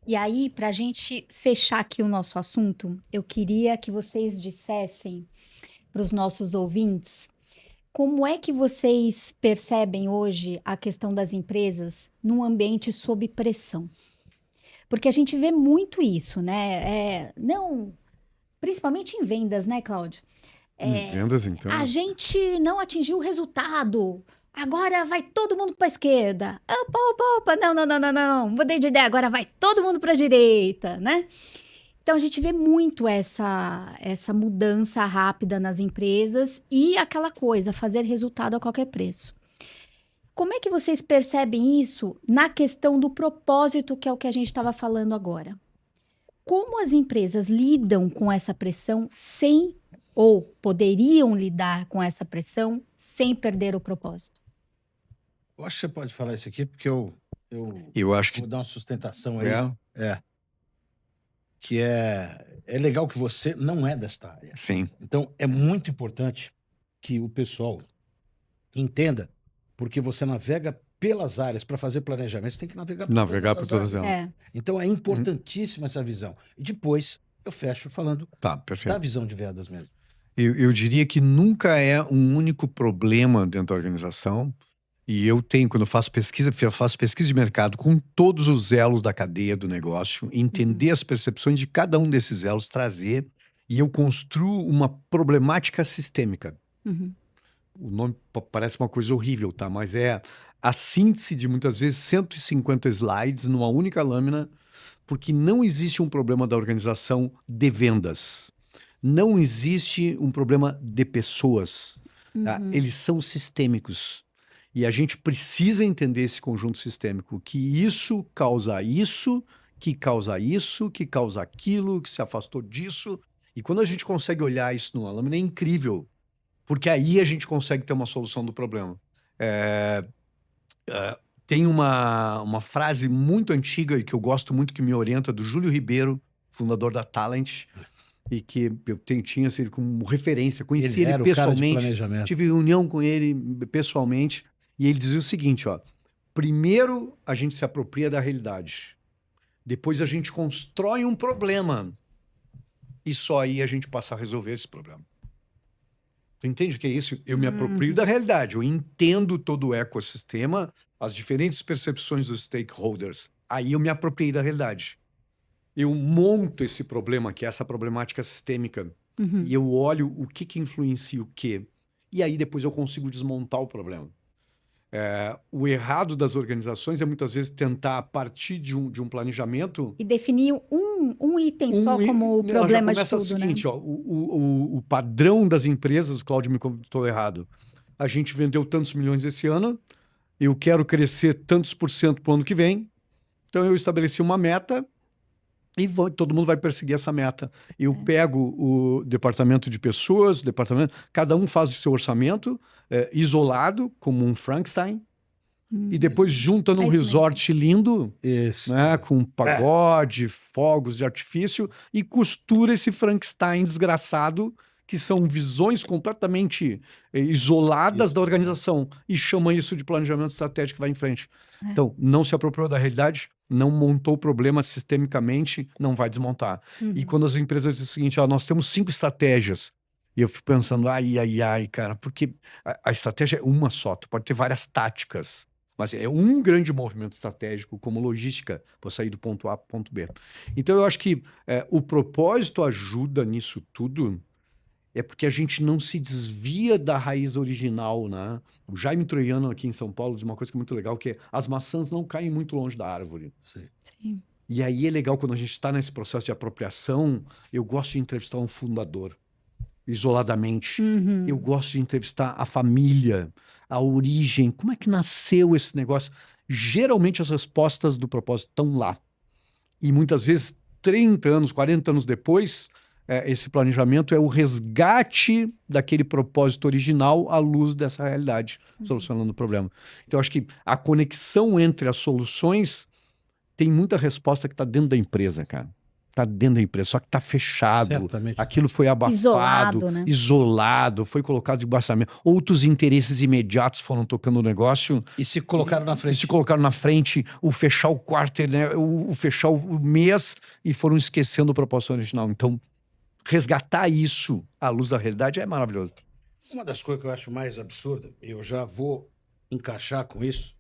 E aí, para a gente fechar aqui o nosso assunto, eu queria que vocês dissessem para os nossos ouvintes como é que vocês percebem hoje a questão das empresas num ambiente sob pressão. Porque a gente vê muito isso, né? Principalmente em vendas, né, Cláudio? Vendas, então. A gente não atingiu o resultado. Agora vai todo mundo para a esquerda. Opa, não. Mudei de ideia, agora vai todo mundo para a direita, né? Então a gente vê muito essa mudança rápida nas empresas e aquela coisa, fazer resultado a qualquer preço. Como é que vocês percebem isso na questão do propósito, que é o que a gente estava falando agora? Como as empresas lidam com essa pressão ou poderiam lidar com essa pressão sem perder o propósito? Eu acho que você pode falar isso aqui, porque eu acho que vou dar uma sustentação aí. Que é legal que você não é desta área. Sim. Então, é muito importante que o pessoal entenda, porque você navega pelas áreas para fazer planejamento, você tem que navegar por todas elas. Então, é importantíssima essa visão. E depois, eu fecho falando da visão de vendas mesmo. Eu diria que nunca é um único problema dentro da organização. E eu tenho, quando eu faço pesquisa de mercado com todos os elos da cadeia do negócio, entender as percepções de cada um desses elos, trazer, e eu construo uma problemática sistêmica. O nome parece uma coisa horrível, tá? Mas é a síntese de, muitas vezes, 150 slides numa única lâmina, porque não existe um problema da organização de vendas. Não existe um problema de pessoas. Tá? Eles são sistêmicos. E a gente precisa entender esse conjunto sistêmico, que isso, que causa aquilo, que se afastou disso. E quando a gente consegue olhar isso numa lâmina, é incrível. Porque aí a gente consegue ter uma solução do problema. Tem uma frase muito antiga e que eu gosto muito, que me orienta, do Júlio Ribeiro, fundador da Talent, e que eu tinha assim, como referência, conheci ele pessoalmente, tive reunião com ele pessoalmente, e ele dizia o seguinte, primeiro a gente se apropria da realidade, depois a gente constrói um problema, e só aí a gente passa a resolver esse problema. Tu entende o que é isso? Eu me aproprio da realidade, eu entendo todo o ecossistema, as diferentes percepções dos stakeholders, aí eu me apropriei da realidade. Eu monto esse problema, que é essa problemática sistêmica, e eu olho o que influencia o quê. E aí depois eu consigo desmontar o problema. O errado das organizações é muitas vezes tentar, a partir de um planejamento... E definir um item só como o problema de tudo, o seguinte, o padrão das empresas, o Cláudio me contou errado, a gente vendeu tantos milhões esse ano, eu quero crescer tantos por cento para o ano que vem, então eu estabeleci uma meta e todo mundo vai perseguir essa meta. Eu pego o departamento de pessoas, cada um faz o seu orçamento isolado, como um Frankenstein, e depois junta num resort lindo, né, com pagode, fogos de artifício, e costura esse Frankenstein desgraçado, que são visões completamente isoladas da organização, e chama isso de planejamento estratégico que vai em frente. Então, não se apropriou da realidade, não montou o problema sistemicamente, não vai desmontar. E quando as empresas dizem o seguinte, nós temos 5 estratégias, e eu fico pensando, ai, cara, porque a estratégia é uma só, tu pode ter várias táticas, mas é um grande movimento estratégico, como logística, para sair do ponto A para o ponto B. Então, eu acho que o propósito ajuda nisso tudo, é porque a gente não se desvia da raiz original, né? O Jaime Troiano, aqui em São Paulo, diz uma coisa que é muito legal, que é as maçãs não caem muito longe da árvore. Sim. E aí é legal, quando a gente está nesse processo de apropriação, eu gosto de entrevistar um fundador, isoladamente. Eu gosto de entrevistar a família, a origem, como é que nasceu esse negócio. Geralmente as respostas do propósito estão lá. E muitas vezes, 30 anos, 40 anos depois, esse planejamento é o resgate daquele propósito original à luz dessa realidade, solucionando o problema. Então, acho que a conexão entre as soluções tem muita resposta que está dentro da empresa, cara. Está dentro da empresa, só que está fechado. Certamente. Aquilo foi abafado, isolado, foi colocado debaixo da mesa. Outros interesses imediatos foram tocando o negócio. E se colocaram na frente. E se colocaram na frente, o fechar o quarto, né, o fechar o mês, e foram esquecendo o propósito original. Então, resgatar isso à luz da realidade é maravilhoso. Uma das coisas que eu acho mais absurda, eu já vou encaixar com isso,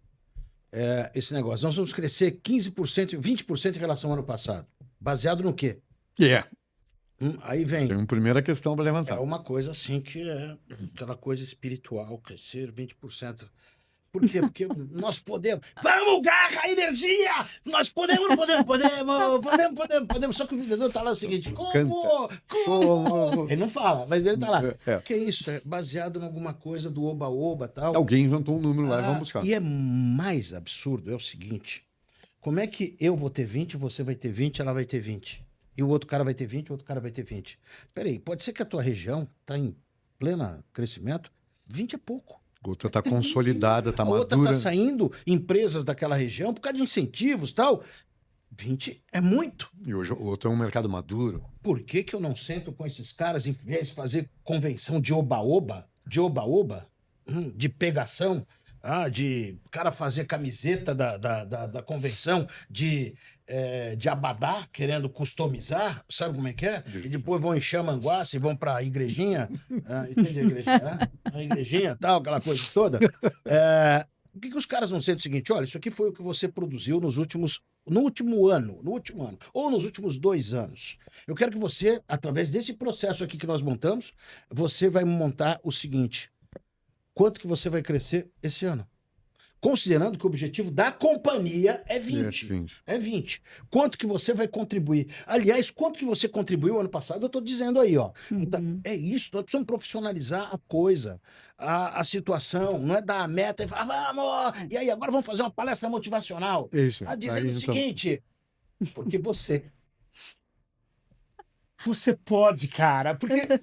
é esse negócio. Nós vamos crescer 15%, 20% em relação ao ano passado. Baseado no quê? Aí vem. Tem uma primeira questão para levantar. É uma coisa assim que é aquela coisa espiritual, crescer 20%. Por quê? Porque nós podemos. Vamos, garra, energia! Nós podemos. Só que o vendedor tá lá o seguinte: como? Ele não fala, mas ele tá lá. O que é isso? É baseado em alguma coisa do oba-oba e tal. Alguém inventou um número lá e vamos buscar. E é mais absurdo, é o seguinte: como é que eu vou ter 20, você vai ter 20, ela vai ter 20? E o outro cara vai ter 20, o outro cara vai ter 20. Peraí, pode ser que a tua região tá em pleno crescimento? 20 é pouco. A outra está consolidada, está madura. A outra está saindo empresas daquela região por causa de incentivos e tal. 20 é muito. E hoje o outro é um mercado maduro. Por que eu não sento com esses caras em vez de fazer convenção de oba-oba? De pegação? De cara fazer camiseta da convenção, de abadá, querendo customizar, sabe como é que é? E depois vão encher a manguaça e vão para a igrejinha, entende a igrejinha? A igrejinha, tal, aquela coisa toda. Por que os caras não sentem o seguinte, olha, isso aqui foi o que você produziu no último ano, ou nos últimos 2 anos. Eu quero que você, através desse processo aqui que nós montamos, você vai montar o seguinte: quanto que você vai crescer esse ano? Considerando que o objetivo da companhia é 20. É 20. Quanto que você vai contribuir? Aliás, quanto que você contribuiu ano passado? Eu estou dizendo aí, ó. Então, é isso, nós precisamos profissionalizar a coisa, a situação. Não é dar a meta e falar, vamos! E aí, agora vamos fazer uma palestra motivacional. Isso. Dizendo o seguinte, porque você pode, cara, porque...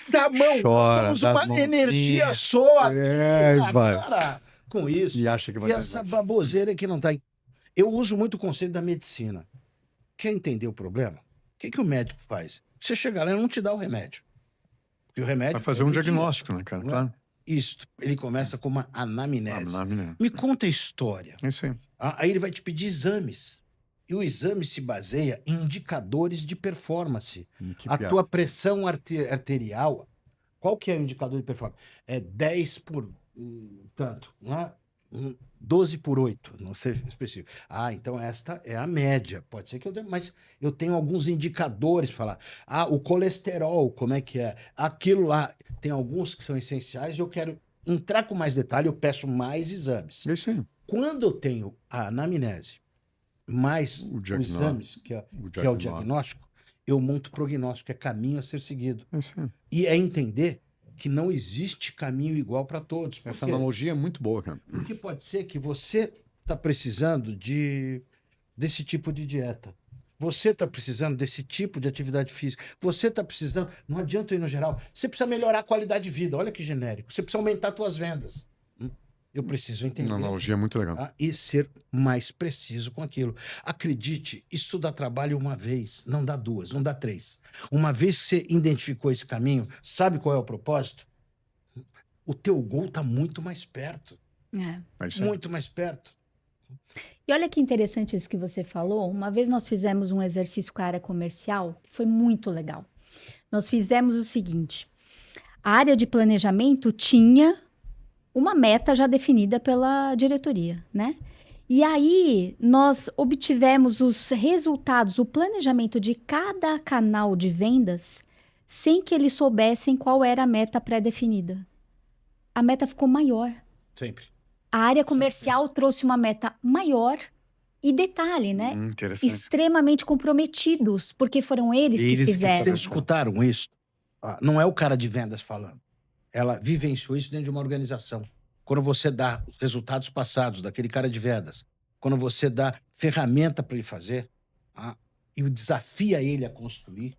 Da mão, somos uma energia só aqui, cara, com isso. E acha que vai essa baboseira que não tá. Eu uso muito o conceito da medicina. Quer entender o problema? O que o médico faz? Você chega lá e não te dá o remédio. Porque o remédio... Vai fazer um diagnóstico, né, cara? Claro. Isso. Ele começa com uma anamnese. Me conta a história. Isso aí. Aí ele vai te pedir exames. E o exame se baseia em indicadores de performance. A tua pressão arterial, qual que é o indicador de performance? É 10 por tanto, não é? 12 por 8, não sei específico. Então esta é a média. Pode ser que eu dê, mas eu tenho alguns indicadores para falar. O colesterol, como é que é? Aquilo lá, tem alguns que são essenciais e eu quero entrar com mais detalhe, eu peço mais exames. Isso aí. Quando eu tenho a anamnese, mais os exames, que é o diagnóstico, eu monto o prognóstico, é caminho a ser seguido. E é entender que não existe caminho igual para todos. Por Essa quê? analogia é muito boa, cara. Porque pode ser que você está precisando desse tipo de dieta. Você está precisando desse tipo de atividade física. Você está precisando... Não adianta ir no geral. Você precisa melhorar a qualidade de vida. Olha que genérico. Você precisa aumentar as suas vendas. Eu preciso entender. Uma analogia muito legal. Tá? E ser mais preciso com aquilo. Acredite, isso dá trabalho uma vez, não dá duas, não dá três. Uma vez que você identificou esse caminho, sabe qual é o propósito? O teu gol está muito mais perto. É isso aí. Muito mais perto. E olha que interessante isso que você falou. Uma vez nós fizemos um exercício com a área comercial, que foi muito legal. Nós fizemos o seguinte: a área de planejamento tinha uma meta já definida pela diretoria, né? E aí nós obtivemos os resultados, o planejamento de cada canal de vendas, sem que eles soubessem qual era a meta pré-definida. A meta ficou maior. Sempre. A área comercial trouxe uma meta maior e detalhe, né? Interessante. Extremamente comprometidos, porque foram eles que Eles que fizeram. Vocês escutaram isso? Não é o cara de vendas falando. Ela vivenciou isso dentro de uma organização. Quando você dá os resultados passados daquele cara de vendas, quando você dá ferramenta para ele fazer, e desafia ele a construir,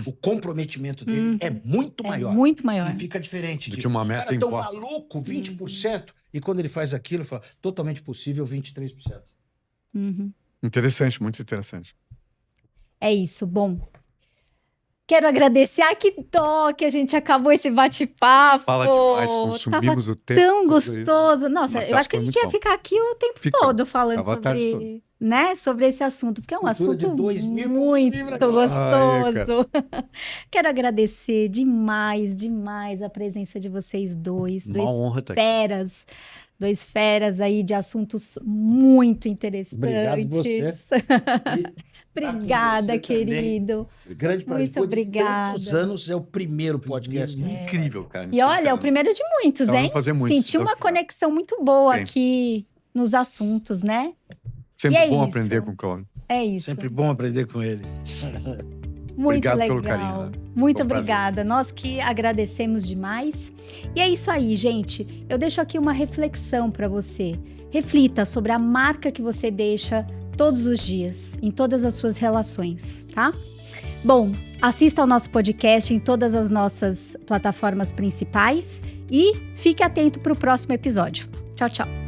o comprometimento dele é muito maior. Muito maior. E fica diferente. Do que uma meta tão imposta. maluco, 20%. E quando ele faz aquilo, ele fala, totalmente possível, 23%. Uhum. Interessante, muito interessante. É isso. Bom, quero agradecer. Ai, que dó que a gente acabou esse bate-papo. Fala demais, consumimos o tempo. Tão gostoso. Nossa, Mas eu acho que a foi gente muito ia bom. ficar aqui o tempo Fica. todo falando Tava a tarde sobre, né, sobre esse assunto, porque é um Cultura de assunto 2000 muito livros. gostoso. Quero agradecer demais, demais a presença de vocês dois. Uma honra estar aqui. Feras. Dois feras aí de assuntos muito interessantes. Obrigado você. Obrigada, Você querido. Grande prazer. Muito Depois de obrigada. tantos anos, é o primeiro podcast. Incrível, cara. E olha, é o primeiro de muitos, Então, hein? vamos fazer muitos, Senti se Deus uma quiser. conexão muito boa Sim. aqui nos assuntos, né? Sempre E é bom isso. aprender com o Cláudio. É isso. Sempre bom aprender com ele. Muito Obrigado legal. pelo carinho, né? Muito Foi um prazer. obrigada. Nós que agradecemos demais. E é isso aí, gente. Eu deixo aqui uma reflexão para você. Reflita sobre a marca que você deixa todos os dias, em todas as suas relações, tá? Bom, assista ao nosso podcast em todas as nossas plataformas principais e fique atento para o próximo episódio. Tchau, tchau.